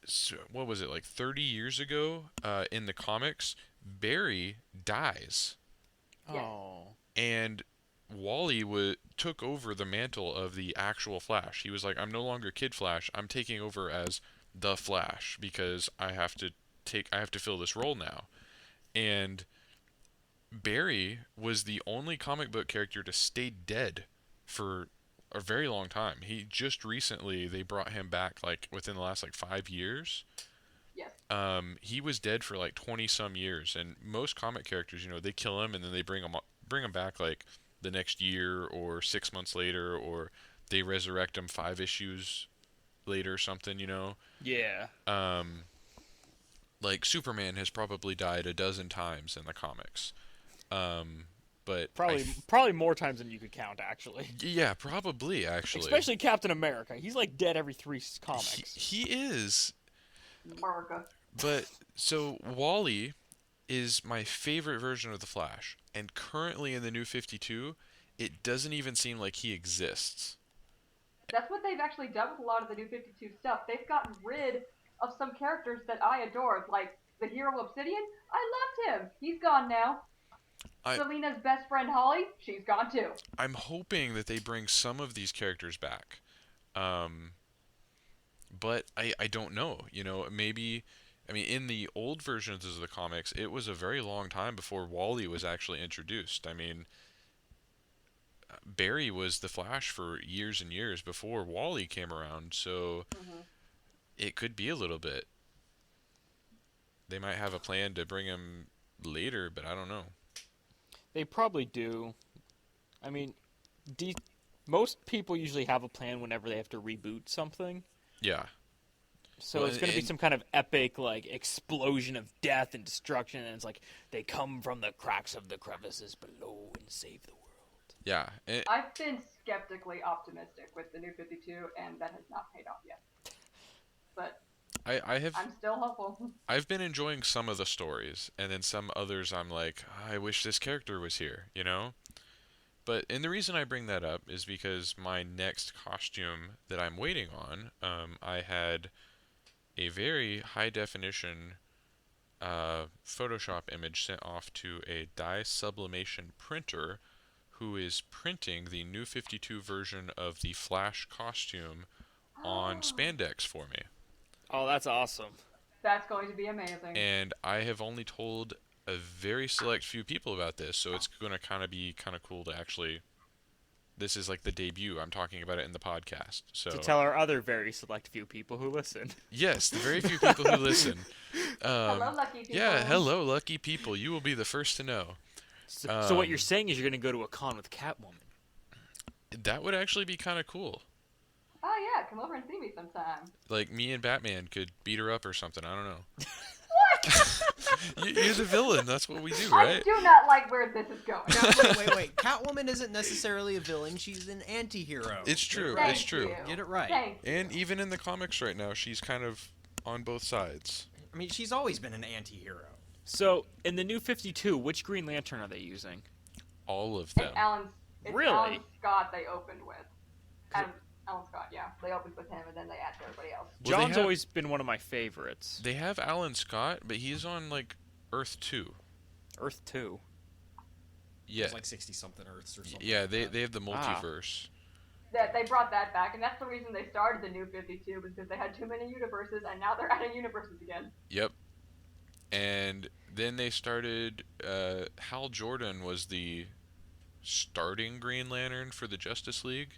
so, what was it, like 30 years ago in the comics, Barry dies. Yes. Oh. And Wally took over the mantle of the actual Flash. He was like, I'm no longer Kid Flash. I'm taking over as the Flash because I have to fill this role now. And Barry was the only comic book character to stay dead for a very long time. He just recently they brought him back like within the last like 5 years. Yes. He was dead for like 20 some years, and most comic characters, they kill him and then they bring him back like the next year or 6 months later, or they resurrect him 5 issues later or something. Yeah. Like Superman has probably died a dozen times in the comics. But Probably more times than you could count, actually. yeah, probably actually. Especially Captain America. He's like dead every 3 comics. He is. America. But so Wally is my favorite version of the Flash, and currently in the New 52, it doesn't even seem like he exists. That's what they've actually done with a lot of the New 52 stuff. They've gotten rid of some characters that I adored, like the hero Obsidian. I loved him. He's gone now. Selena's best friend Holly, she's gone too. I'm hoping that they bring some of these characters back. But I don't know. Maybe, in the old versions of the comics, it was a very long time before Wally was actually introduced. Barry was the Flash for years and years before Wally came around, so it could be a little bit. They might have a plan to bring him later, but I don't know. They probably do. Most people usually have a plan whenever they have to reboot something. Yeah. So Well, it's going to be and- some kind of epic, like, explosion of death and destruction, and it's like, they come from the cracks of the crevices below and save the world. Yeah. I've been skeptically optimistic with the New 52, and that has not paid off yet. But I'm still hopeful. I've been enjoying some of the stories, and then some others I'm like, I wish this character was here, and the reason I bring that up is because my next costume that I'm waiting on, I had a very high definition Photoshop image sent off to a dye sublimation printer who is printing the New 52 version of the Flash costume on spandex for me. Oh, that's awesome. That's going to be amazing. And I have only told a very select few people about this, so it's going to be kind of cool to actually... This is like the debut. I'm talking about it in the podcast. So To tell our other very select few people who listen. yes, the very few people who listen. Hello, lucky people. Yeah, hello, lucky people. You will be the first to know. So what you're saying is you're going to go to a con with Catwoman. That would actually be kind of cool. Oh yeah, come over and see me sometime. Like me and Batman could beat her up or something. I don't know. What? You're the villain. That's what we do, I right? do not like where this is going. Now, wait. Catwoman isn't necessarily a villain. She's an anti-hero. It's true. Thank It's true. you. Get it right. Thank you. And even in the comics right now, she's kind of on both sides. She's always been an anti-hero. So, in the New 52, which Green Lantern are they using? All of It's them. It's Really? Alan Scott they opened with. Alan Scott, yeah. They opened with him and then they added everybody else. Well, they John's have- always been one of my favorites. They have Alan Scott, but he's on like Earth 2. Earth 2. Yeah. It's like 60-something Earths or something. Yeah, like they that. they have the multiverse. That they brought that back, and that's the reason they started the New 52, because they had too many universes, and now they're adding universes again. Yep. And then they started. Hal Jordan was the starting Green Lantern for the Justice League,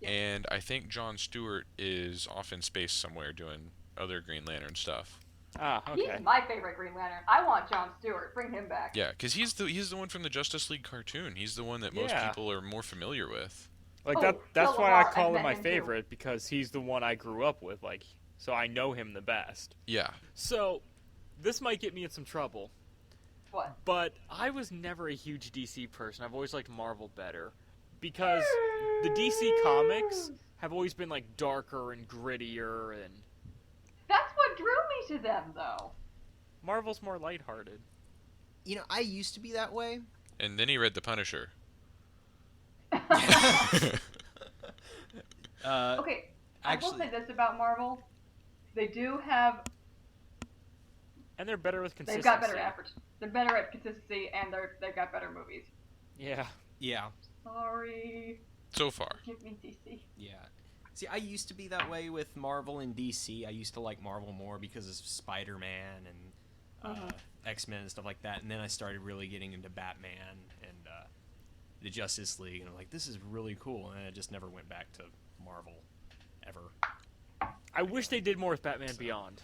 Yeah. and I think John Stewart is off in space somewhere doing other Green Lantern stuff. Ah, okay. He's my favorite Green Lantern. I want John Stewart. Bring him back. Yeah, because he's the one from the Justice League cartoon. He's the one that most Yeah. people are more familiar with. Like Oh, that's Phil why I Lamar, call I've him met my him too. favorite, because he's the one I grew up with, like, so I know him the best. Yeah. So, this might get me in some trouble, What? but I was never a huge DC person. I've always liked Marvel better, because the DC comics have always been like darker and grittier, and That's what drew me to them, though. Marvel's more lighthearted. You know, I used to be that way. And then he read The Punisher. Okay, I will Actually- say this about Marvel. They do have. And they're better with They've consistency. got better efforts. They're better at consistency, and they've got better movies. Yeah. Yeah, Sorry. So far. Give me DC. yeah. See, I used to be that way with Marvel and DC. I used to like Marvel more because of Spider-Man and X-Men and stuff like that. And then I started really getting into Batman and the Justice League, and I'm like, this is really cool. And I just never went back to Marvel, ever. I wish they did more with Batman Beyond.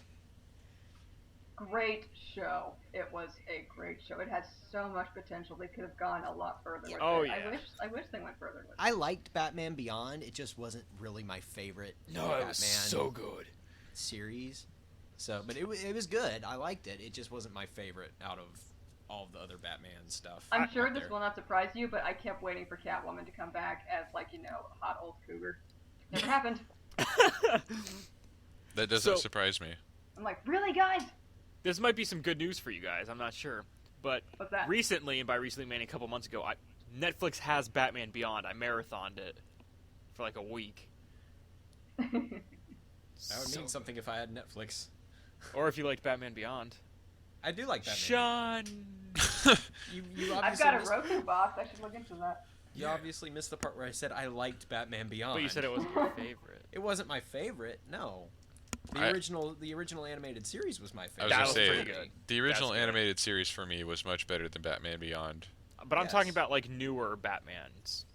Great show. It was a great show. It had so much potential. They could have gone a lot further with Oh, it. yeah. I wish they went further with it. I liked Batman Beyond. It just wasn't really my favorite Batman good. series. So, but it was good. I liked it. It just wasn't my favorite out of all of the other Batman stuff. I'm sure out this there. will not surprise you, but I kept waiting for Catwoman to come back as, like, hot old cougar. Never happened. That doesn't So- surprise me. I'm like, really, guys? This might be some good news for you guys. I'm not sure, but What's that? recently, and by recently I mean a couple months ago, Netflix has Batman Beyond. I marathoned it for like a week. That would So- mean something if I had Netflix. Or if you liked Batman Beyond. I do like Batman. Sean. You I've obviously got a missed, Roku box. I should look into that. you obviously missed the part where I said I liked Batman Beyond. But you said it wasn't your favorite. It wasn't my favorite. No. The I- original animated series was my I was favorite. That gonna was say pretty good. the original That's good. animated series for me was much better than Batman Beyond. But I'm Yes. talking about like newer Batmans.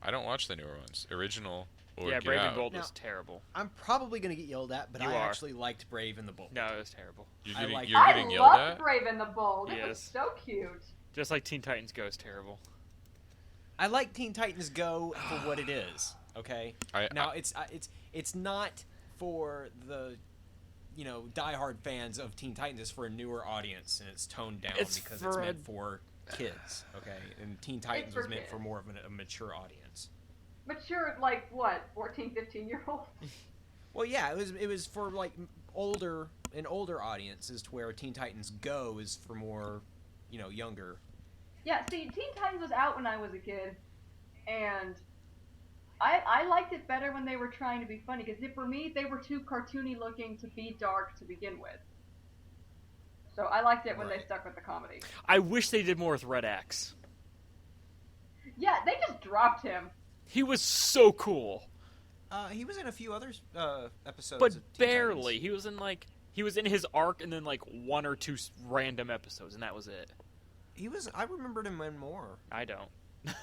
I don't watch the newer ones. Original or Yeah, Get Brave Out. and Bold Now- was terrible. I'm probably gonna get yelled at, but You I are. actually liked Brave and the Bold. No, it was terrible. You're I getting, like- you're I getting yelled loved at? Brave and the Bold. It was Yes. so cute. Just like Teen Titans Go is terrible. I like Teen Titans Go for what it is. Okay. Now it's not for the diehard fans of Teen Titans. It's for a newer audience, and it's toned down It's because for it's a- meant for kids. Okay, and Teen Titans for was meant kids. for more of a mature audience. Mature, like, what, 14, 15-year-old? Well, yeah, it was for like older audiences, to where Teen Titans Go is for more, younger. Yeah, see, Teen Titans was out when I was a kid, and I liked it better when they were trying to be funny, because for me, they were too cartoony looking to be dark to begin with. So I liked it when they Right. stuck with the comedy. I wish they did more with Red X. Yeah, they just dropped him. He was so cool. He was in a few other episodes, But of Teen barely. Titans. He was in his arc and then like one or two random episodes, and that was it. I remembered him in more. I don't.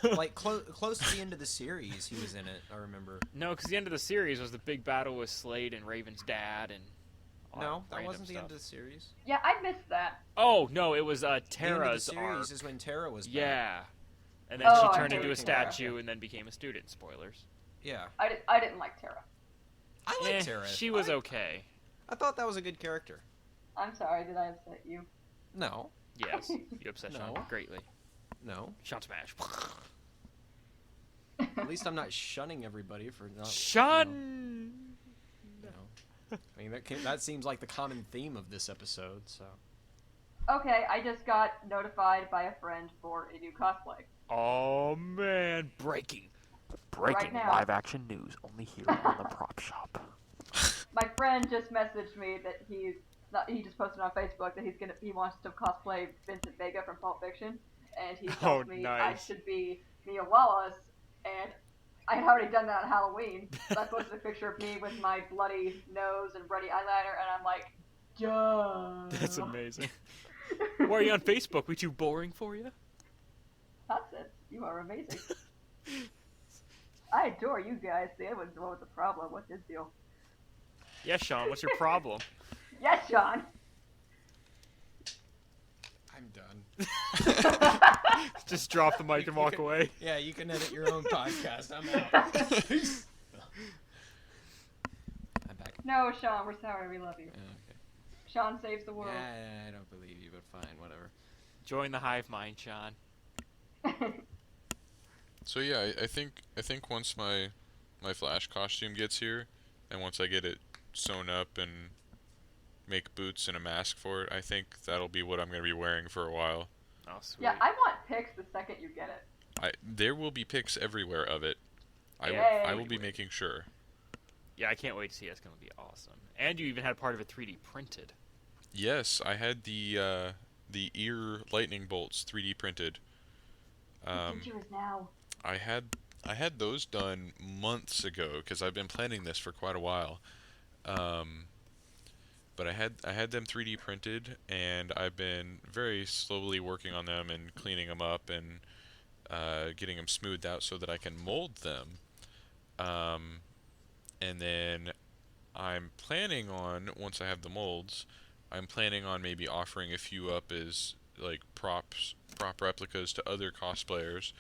Like close to the end of the series, he was in it. I remember. No, because the end of the series was the big battle with Slade and Raven's dad, and all No, that random wasn't the stuff. end of the series. Yeah, I missed that. Oh no, it was The end of the Tara's series arc. is when Tara was back. Yeah, and then Oh, she I turned know into a what you're talking statue and then became a student. Spoilers. Yeah. I didn't like Tara. I like Tara. She was okay. I thought that was a good character. I'm sorry, did I upset you? No. Yes, you upset Sean No. greatly. No. Sean smash. At least I'm not shunning everybody for not. Sean. You know. I mean, that seems like the common theme of this episode. So. Okay, I just got notified by a friend for a new cosplay. Oh man, breaking Right now. live action news only here on the Prop Shop. My friend just messaged me that he just posted on Facebook that he wants to cosplay Vincent Vega from Pulp Fiction, and he Oh, tells me I nice. should be Mia Wallace, and I had already done that on Halloween. So I posted a picture of me with my bloody nose and bloody eyeliner, and I'm like, duh. That's amazing. Why are you on Facebook? We too boring for you? Nonsense. You are amazing. I adore you guys. The other one's the one with the problem. What's his deal? Yeah, Sean, what's your problem? Yes, Sean. I'm done. Just drop the mic and walk away. Yeah, you can edit your own podcast. I'm out. I'm back. No, Sean, we're sorry. We love you. Okay. Sean saves the world. Yeah, I don't believe you, but fine, whatever. Join the hive mind, Sean. So yeah, I think once my Flash costume gets here, and once I get it sewn up and make boots and a mask for it, I think that'll be what I'm gonna be wearing for a while. Oh, sweet. Yeah, I want pics the second you get it. There will be pics everywhere of it. I Yay. will be making sure. Yeah, I can't wait to see it. It's going to be awesome. And you even had part of it 3D printed. Yes, I had the ear lightning bolts 3D printed. The future is now. I had those done months ago because I've been planning this for quite a while. But I had them 3D printed, and I've been very slowly working on them and cleaning them up and getting them smoothed out so that I can mold them. And then I'm planning on, once I have the molds, I'm planning on maybe offering a few up as like prop replicas to other cosplayers.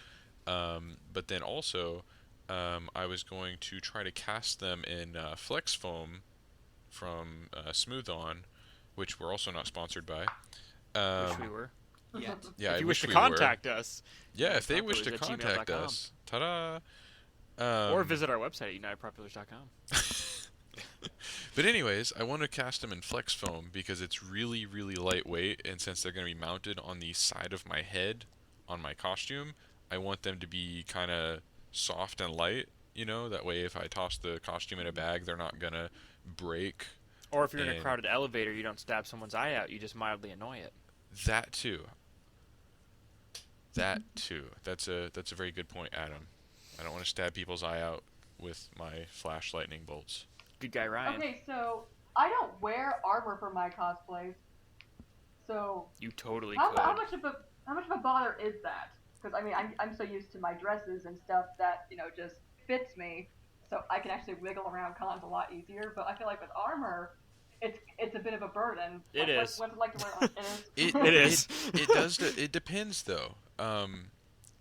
But then also, I was going to try to cast them in Flex Foam from Smooth On, which we're also not sponsored by. Wish we were. Yet. Yeah, If I you wish wish to we contact us. yeah, if they wish to UnitedPropBuilders@gmail.com. contact us, ta-da! Or visit our website at UnitedPropBuilders.com. But anyways, I want to cast them in Flex Foam because it's really, really lightweight, and since they're going to be mounted on the side of my head on my costume, I want them to be kind of soft and light, that way if I toss the costume in a bag, they're not going to break. Or if you're in a And- crowded elevator, you don't stab someone's eye out, you just mildly annoy it. That too. That's a very good point, Adam. I don't want to stab people's eye out with my flash lightning bolts. Good guy, Ryan. Okay, so I don't wear armor for my cosplays. So You totally how could. much of a bother is that? Because I mean, I'm so used to my dresses and stuff that just fits me, so I can actually wiggle around cons a lot easier. But I feel like with armor, it's a bit of a burden. It is. What's it like to wear armor? It is. It does. It depends though.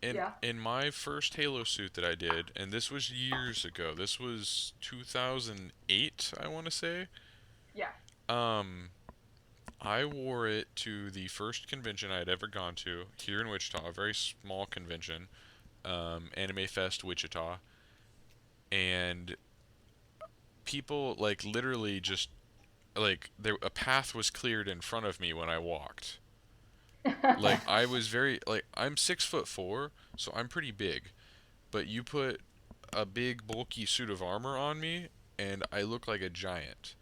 Yeah. In my first Halo suit that I did, and this was years ago. This was 2008, I want to say. Yeah. I wore it to the first convention I had ever gone to here in Wichita, a very small convention, Anime Fest Wichita, and people literally just a path was cleared in front of me when I walked. I was I'm 6'4", so I'm pretty big, but you put a big bulky suit of armor on me, and I look like a giant,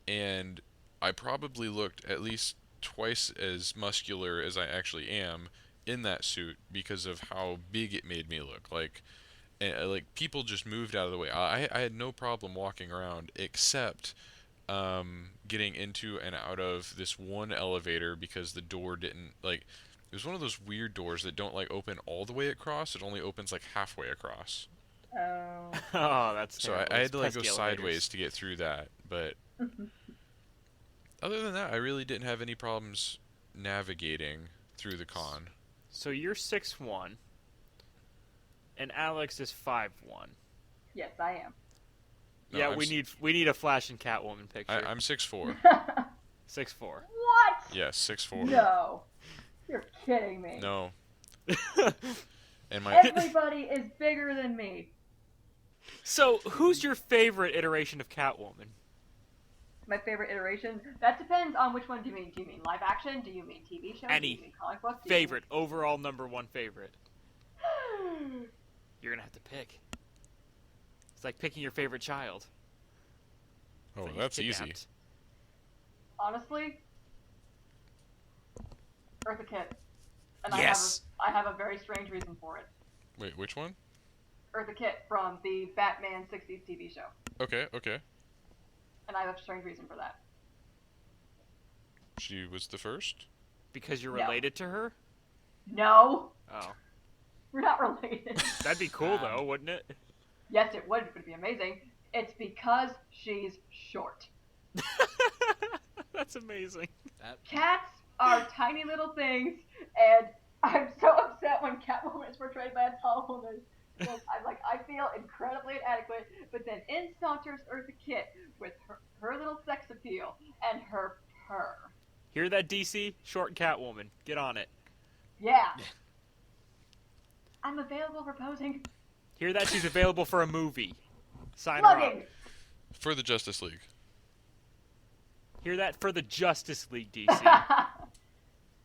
and I probably looked at least twice as muscular as I actually am in that suit because of how big it made me look. People just moved out of the way. I had no problem walking around except getting into and out of this one elevator because the door didn't it was one of those weird doors that don't open all the way across. It only opens halfway across. Oh. Oh, that's So terrible. I had It's to pesky go elevators. sideways to get through that. But other than that, I really didn't have any problems navigating through the con. So you're 6'1", and Alex is 5'1". Yes, I am. No, Yeah, I'm we need a Flash and Catwoman picture. I'm 6'4". 6'4". What? Yes, 6'4". No. You're kidding me. No. And my Everybody is bigger than me. So, who's your favorite iteration of Catwoman? My favorite iteration? That depends on which one do you mean. Do you mean live action? Do you mean TV show? Any. Do you mean comic book? Favorite, overall number one favorite. Mean... You're gonna have to pick. It's like picking your favorite child. Oh, Like that's easy. kidnapped. Honestly, Eartha Kitt. And Yes! I have a very strange reason for it. Wait, which one? Eartha Kitt from the Batman 60s TV show. Okay, okay. And I have a strange reason for that. She was the first? Because you're No. related to her? No, Oh. we're not related. That'd be cool, though, wouldn't it? Yes, it would. It would be amazing. It's because she's short. That's amazing. Cats are tiny little things, and I'm so upset when Catwoman is portrayed by a tall woman. Because I feel incredibly inadequate, but then in saunters Eartha Kitt with her little sex appeal and her purr. Hear that, DC? Short Catwoman. Get on it. Yeah. I'm available for posing. Hear that? She's available for a movie. Sign her up. Plugging. For the Justice League. Hear that? For the Justice League, DC.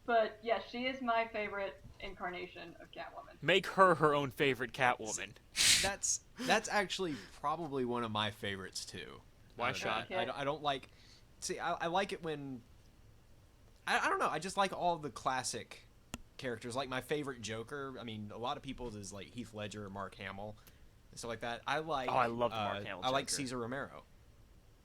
But yeah, she is my favorite incarnation of Catwoman. Make her own favorite Catwoman. That's actually probably one of my favorites too. Why, Uh, Sean? I don't like. See, I like it when. I don't know. I just like all the classic characters. Like my favorite Joker. I mean, a lot of people's is like Heath Ledger or Mark Hamill and stuff like that. I like. Oh, I love the Mark Hamill I like Joker. Caesar Romero.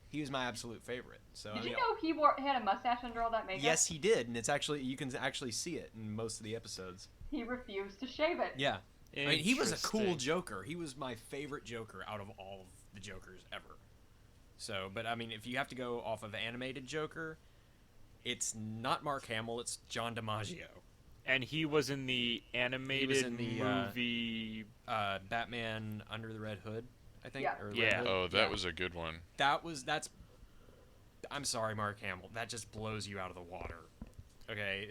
He was my absolute favorite. So Did I mean, you know he had a mustache under all that makeup? yes, he did, and it's actually you can actually see it in most of the episodes. He refused to shave it. Yeah. I mean, he was a cool Interesting. Joker. He was my favorite Joker out of all of the Jokers ever. So, but I mean, if you have to go off of animated Joker, it's not Mark Hamill, it's John DiMaggio. And he was in the animated in the, movie. Batman Under the Red Hood, I think. Yeah. Or Red Yeah. Hood. Oh, that was a good one. That's. I'm sorry, Mark Hamill. That just blows you out of the water. Okay,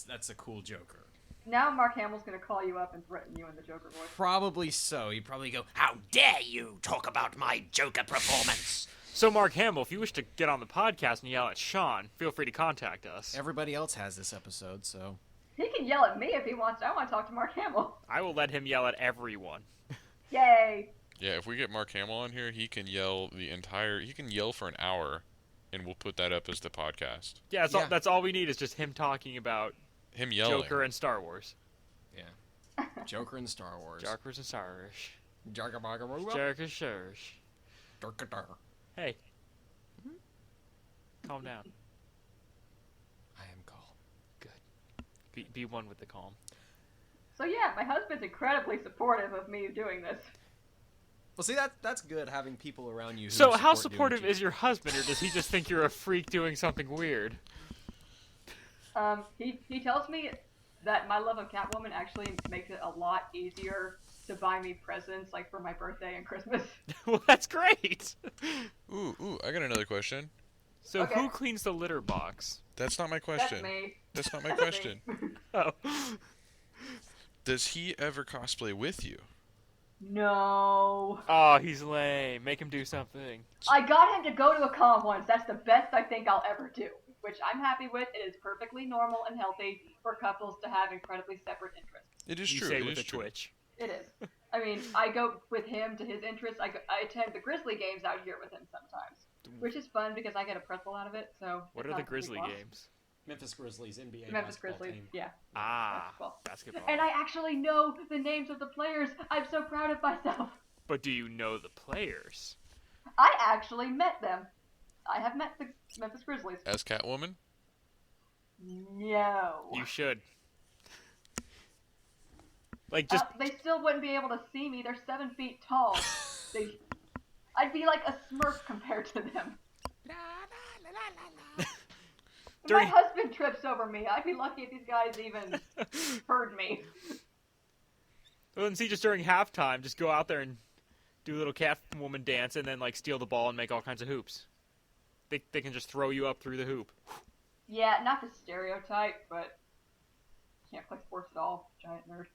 that's a cool Joker. Now Mark Hamill's gonna call you up and threaten you in the Joker voice. Probably so. He'd probably go, "How dare you talk about my Joker performance?" So, Mark Hamill, if you wish to get on the podcast and yell at Sean, feel free to contact us. Everybody else has this episode, so. He can yell at me if he wants. I want to talk to Mark Hamill. I will let him yell at everyone. Yay! Yeah, if we get Mark Hamill on here, he can yell for an hour, and we'll put that up as the podcast. Yeah, Yeah. that's all we need is just him talking about Him yelling. Joker and Star Wars. Yeah. Joker and Star Wars. Jokers and Star Wars. Joker. Jokers, Star Hey. Calm down. I am calm. Be one with the calm. So yeah, my husband's incredibly supportive of me doing this. Well, see, that's good having people around you. Who So, how support doing supportive what you is your husband, or does he just think you're a freak doing something weird? He tells me that my love of Catwoman actually makes it a lot easier to buy me presents, like for my birthday and Christmas. Well, that's great. Ooh, I got another question. So, Okay. who cleans the litter box? That's not my That's question. me. That's not my That's question. me. Oh. Does he ever cosplay with you? No. Oh, he's lame. Make him do something. I got him to go to a con once. That's the best I think I'll ever do, which I'm happy with. It is perfectly normal and healthy for couples to have incredibly separate interests. It is You true. say It with is a true. twitch. It is. I mean, I go with him to his interests. I attend the Grizzly games out here with him sometimes, which is fun because I get a pretzel out of it. So What it's are not the a big Grizzly loss. games? Memphis Grizzlies, NBA The Memphis basketball Grizzlies, team. yeah. Ah, Basketball. basketball. And I actually know the names of the players. I'm so proud of myself. But do you know the players? I actually met them. I have met the Memphis Grizzlies. As Catwoman? No. You should. Like, just They still wouldn't be able to see me. They're 7 feet tall. I'd be like a Smurf compared to them. During- My husband trips over me. I'd be lucky if these guys even heard me. well, then see, just during halftime, just go out there and do a little Catwoman dance, and then like steal the ball and make all kinds of hoops. They can just throw you up through the hoop. Yeah, not the stereotype, but can't play sports at all. Giant nerd.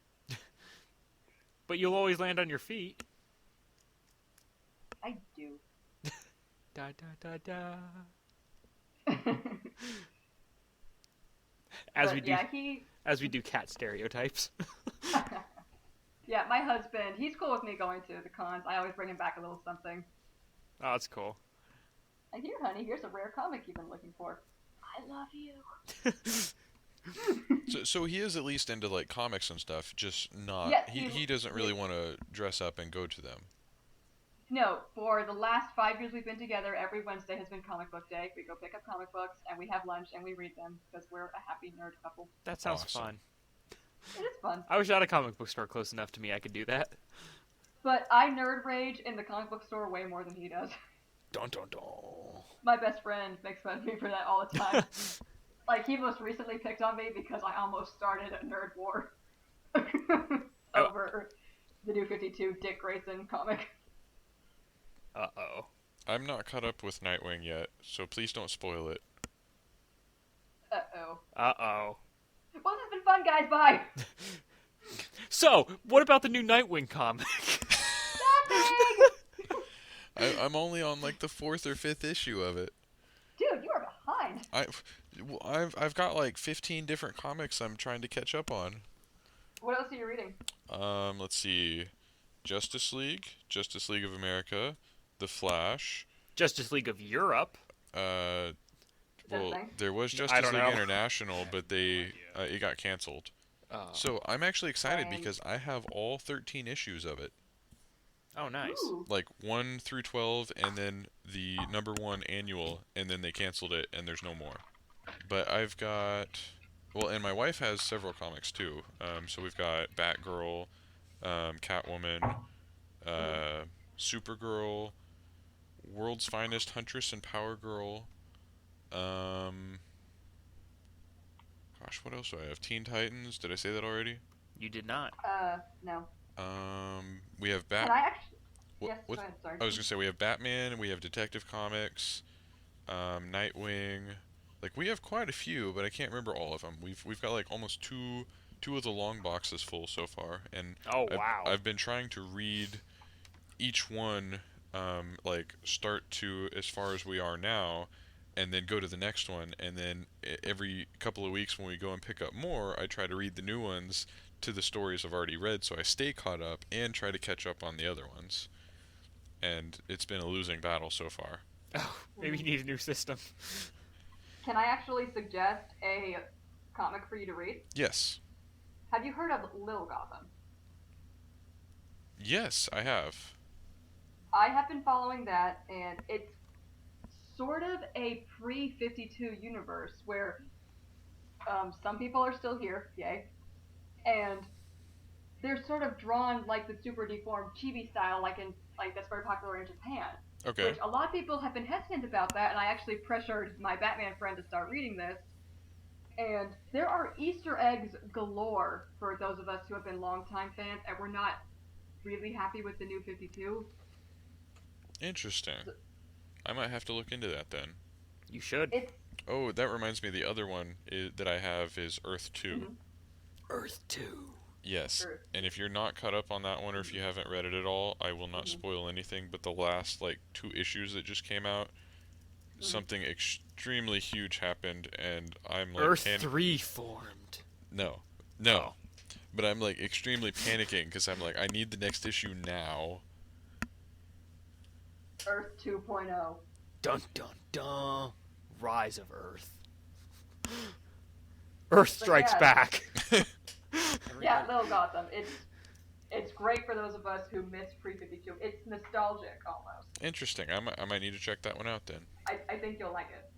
But you'll always land on your feet. I do. Da da da da. As But we do, yeah, he. as we do cat stereotypes. Yeah, my husband, he's cool with me going to the cons. I always bring him back a little something. Oh, that's cool. Like, here, honey, here's a rare comic you've been looking for. I love you. So he is at least into like comics and stuff, just not. Yes, He doesn't really want to dress up and go to them. No, for the last 5 years we've been together, every Wednesday has been comic book day. We go pick up comic books, and we have lunch, and we read them, because we're a happy nerd couple. That sounds Awesome. fun. It is fun. I wish I had a comic book store close enough to me I could do that. But I nerd rage in the comic book store way more than he does. Dun dun dun. My best friend makes fun of me for that all the time. Like, he most recently picked on me because I almost started a nerd war over the New 52 Dick Grayson comic. Uh-oh. I'm not caught up with Nightwing yet, so please don't spoil it. Uh-oh. Uh-oh. Well, this has been fun, guys. Bye. So, what about the new Nightwing comic? Nothing! I'm only on like the 4th or 5th issue of it. Dude, you are behind. I've got like 15 different comics I'm trying to catch up on. What else are you reading? Let's see, Justice League of America, The Flash. Justice League of Europe. Is that a Well, thing? there was I Justice don't League know. International, but it got canceled. So I'm actually excited Dang. because I have all 13 issues of it. Oh, nice. Ooh. Like 1 through 12, and then the number 1 annual, and then they canceled it, and there's no more. But I've got, well, and my wife has several comics too. So we've got Batgirl, Catwoman, Supergirl, World's Finest Huntress and Power Girl. Gosh, what else do I have? Teen Titans. Did I say that already? You did not. No. We have Can I actually... What- Yes, what- go ahead, sorry. I was gonna say we have Batman, we have Detective Comics, Nightwing. Like we have quite a few, but I can't remember all of them. We've got like almost two of the long boxes full so far, and Oh, wow. I've been trying to read each one, like start to as far as we are now, and then go to the next one, and then every couple of weeks when we go and pick up more, I try to read the new ones to the stories I've already read, so I stay caught up and try to catch up on the other ones. And it's been a losing battle so far. Oh, maybe you need a new system. Can I actually suggest a comic for you to read? Yes. Have you heard of Lil Gotham? Yes, I have. I have been following that, and it's sort of a pre-52 universe where some people are still here, yay, and they're sort of drawn like the super deformed chibi style, like that's very popular in Japan. Okay. Which a lot of people have been hesitant about that, and I actually pressured my Batman friend to start reading this. And there are Easter eggs galore for those of us who have been longtime fans, and we're not really happy with the new 52. Interesting. I might have to look into that then. You should. It's Oh, that reminds me. The other one that I have is Earth 2. Mhm. Earth 2. Yes. Earth. And if you're not caught up on that one, or if you haven't read it at all, I will not Mhm. spoil anything. But the last like 2 issues that just came out, something extremely huge happened, and I'm like, Earth 3 formed. No. Oh. But I'm like extremely panicking because I'm like, I need the next issue now. Earth 2.0. Dun dun dun. Rise of Earth. Earth strikes yeah. back. Yeah, Lil Gotham. It's great for those of us who miss pre-52. It's nostalgic almost. Interesting. I might need to check that one out then. I think you'll like it.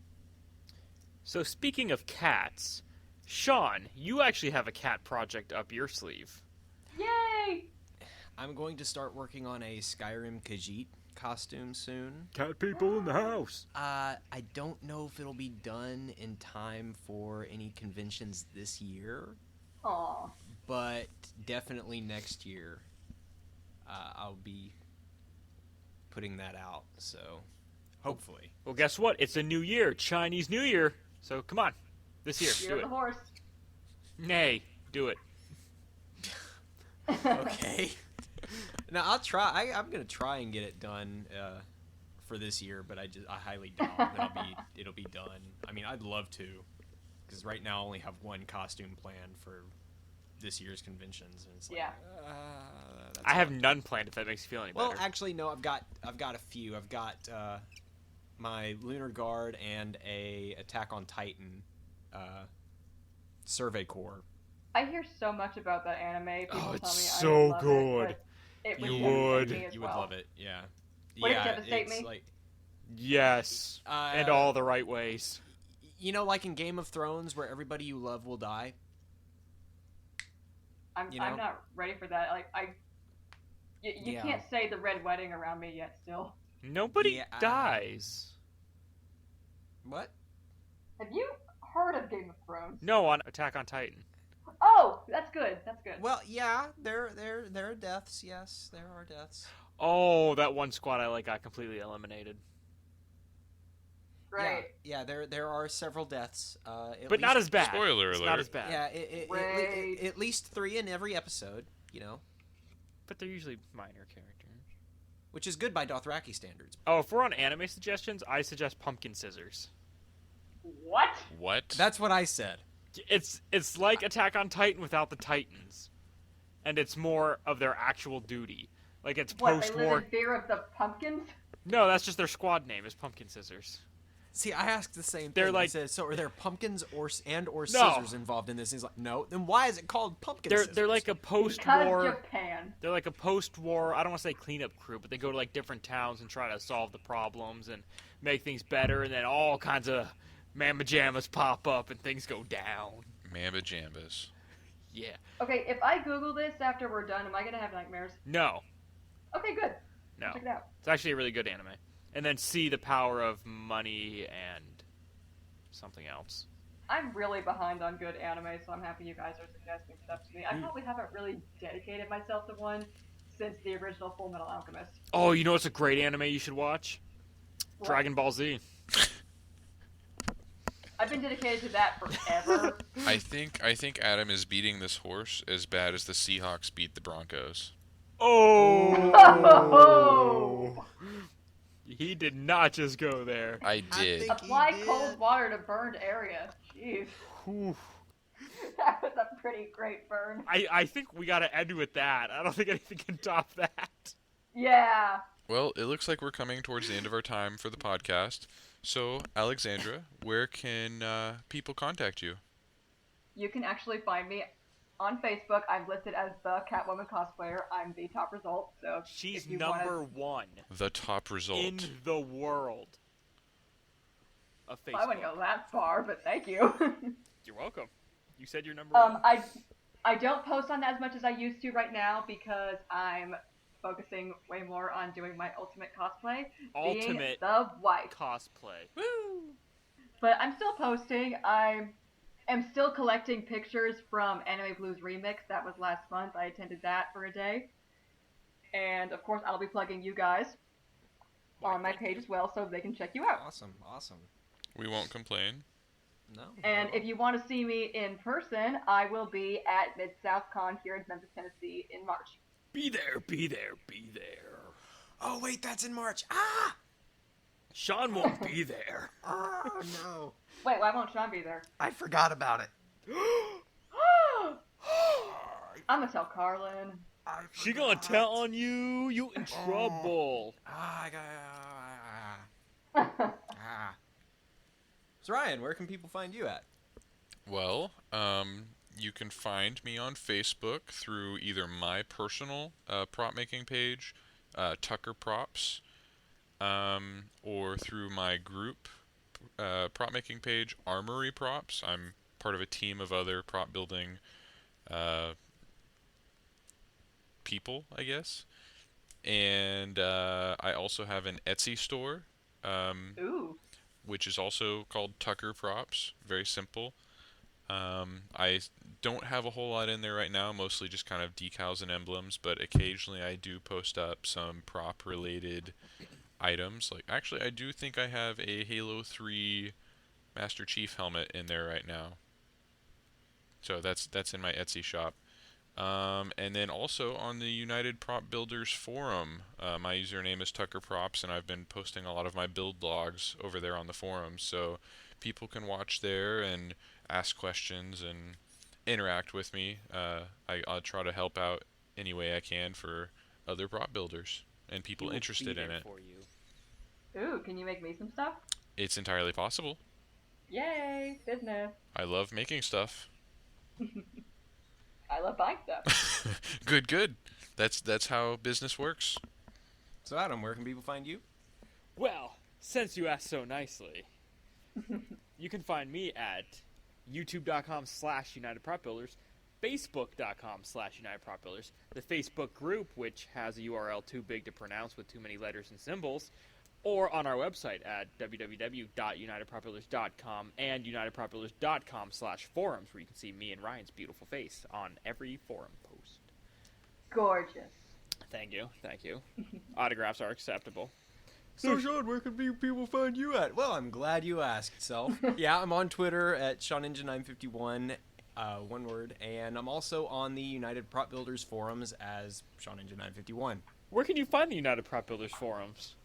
So speaking of cats, Sean, you actually have a cat project up your sleeve. Yay! I'm going to start working on a Skyrim Khajiit costume soon. Cat people in the house. I don't know if it'll be done in time for any conventions this year, Aw. but definitely next year. I'll be putting that out, so hopefully. Well, guess what? It's a new year, Chinese New Year. So come on, this year, Year do of it. the horse. Nay, do it. Okay. Now I'll try. I'm gonna try and get it done for this year, but I highly doubt that it'll be done. I mean, I'd love to, because right now I only have one costume planned for this year's conventions, and it's like, Yeah. that's I have not- none planned. If that makes you feel any Well, better. actually, no. I've got a few. I've got my Lunar Guard and a Attack on Titan Survey Corps. I hear so much about that anime. People tell me it's I so would love good. It, but it You would devastate would. me as You well. would love it, yeah. Would it yeah, devastate it's me? like Yes, and all the right ways. you know, like in Game of Thrones, where everybody you love will die. I'm You know? not ready for that. Like you Yeah. can't say the red wedding around me yet. Still, Nobody Yeah. dies. What? have you heard of Game of Thrones? No, on Attack on Titan. Oh, that's good. That's good. Well, yeah, there are deaths. Yes, there are deaths. Oh, that one squad I got completely eliminated. Right. Yeah, there are several deaths. But not as bad. Spoiler It's alert. not as bad. Yeah, Right. at least 3 in every episode. You know, But they're usually minor characters. which is good by Dothraki standards. Oh, if we're on anime suggestions, I suggest Pumpkin Scissors. What? What? That's what I said. It's like Attack on Titan without the Titans, and it's more of their actual duty. Like it's What? They post-war. live in fear of the pumpkins? No, that's just their squad name is Pumpkin Scissors. See, I asked the same They're thing. I like- said, so are there pumpkins or No. scissors involved in this? He's like, no. Then why is it called pumpkin scissors? They're like a Because post-war. Japan. They're like a post-war. I don't want to say cleanup crew, but they go to like different towns and try to solve the problems and make things better. And then all kinds of mamma jammas pop up and things go down. Mamba Jambas. Yeah. Okay, if I Google this after we're done, am I gonna have nightmares? No. Okay, good. No. Check it out. It's actually a really good anime. And then see the power of money and something else. I'm really behind on good anime, so I'm happy you guys are suggesting stuff to me. I probably haven't really dedicated myself to one since the original Full Metal Alchemist. Oh, you know what's a great anime you should watch? What? Dragon Ball Z. I've been dedicated to that forever. I think Adam is beating this horse as bad as the Seahawks beat the Broncos. Oh! He did not just go there. I did. think- Apply He did. cold water to burned area. Jeez. Whew. That was a pretty great burn. I think we gotta end with that. I don't think anything can top that. Yeah. Well, it looks like we're coming towards the end of our time for the podcast. So, Alexandra, where can people contact you? You can actually find me on Facebook. I'm listed as the Catwoman Cosplayer. I'm the top result, so She's if you number wanna, one The top result. in the world of I wouldn't Facebook. go that far, but thank you. You're welcome. You said you're number one. I don't post on that as much as I used to right now because I'm focusing way more on doing my ultimate cosplay, being Ultimate the wife. cosplay. But I'm still posting. I am still collecting pictures from Anime Blues Remix. That was last month. I attended that for a day. And of course, I'll be plugging you guys on my page as well so they can check you out. Awesome. We won't complain. No. And if you want to see me in person, I will be at Mid-South Con here in Memphis, Tennessee in March. Be there, be there, be there. Oh wait, that's in March. Ah! Sean won't be there. Oh no. Wait, why won't Sean be there? I forgot about it. I'm gonna tell Carlin. She gonna tell on you. You in trouble. So Ryan, where can people find you at? Well, you can find me on Facebook through either my personal prop making page, Tucker Props, or through my group prop making page, Armory Props. I'm part of a team of other prop building people, I guess. And I also have an Etsy store, Ooh. which is also called Tucker Props. Very simple. I don't have a whole lot in there right now, mostly just kind of decals and emblems, but occasionally I do post up some prop related items. Like, actually, I do think I have a Halo 3 Master Chief helmet in there right now. So that's in my Etsy shop. And then also on the United Prop Builders forum, my username is Tucker Props, and I've been posting a lot of my build logs over there on the forum, so people can watch there and ask questions and interact with me. I'll try to help out any way I can for other prop builders and He people will interested be in there it. for you. Ooh, can you make me some stuff? It's entirely possible. Yay, business. I love making stuff. I love buying stuff. Good, good. That's how business works. So Adam, where can people find you? Well, since you asked so nicely, you can find me at youtube.com/UnitedPropBuilders, facebook.com/UnitedPropBuilders, the Facebook group, which has a URL too big to pronounce with too many letters and symbols, or on our website at www.unitedpropbuilders.com and unitedpropbuilders.com/forums, where you can see me and Ryan's beautiful face on every forum post. Gorgeous. Thank you, thank you. Autographs are acceptable. So Sean, where can people find you at? Well, I'm glad you asked, Self. Yeah, I'm on Twitter at SeanNinja951, one word, and I'm also on the United Prop Builders forums as SeanNinja951 Where can you find the United Prop Builders forums?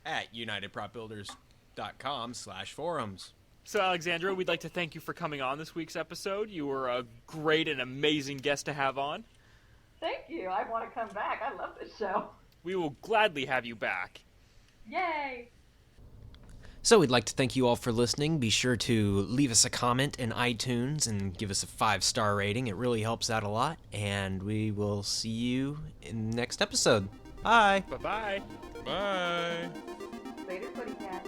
at UnitedPropBuilders.com/forums. So, Alexandra, we'd like to thank you for coming on this week's episode. You were a great and amazing guest to have on. Thank you. I want to come back. I love this show. We will gladly have you back. Yay. So we'd like to thank you all for listening. Be sure to leave us a comment in iTunes and give us a 5-star rating. It really helps out a lot. And we will see you in the next episode. Bye. Bye-bye. Bye. Later, Buddy Cat.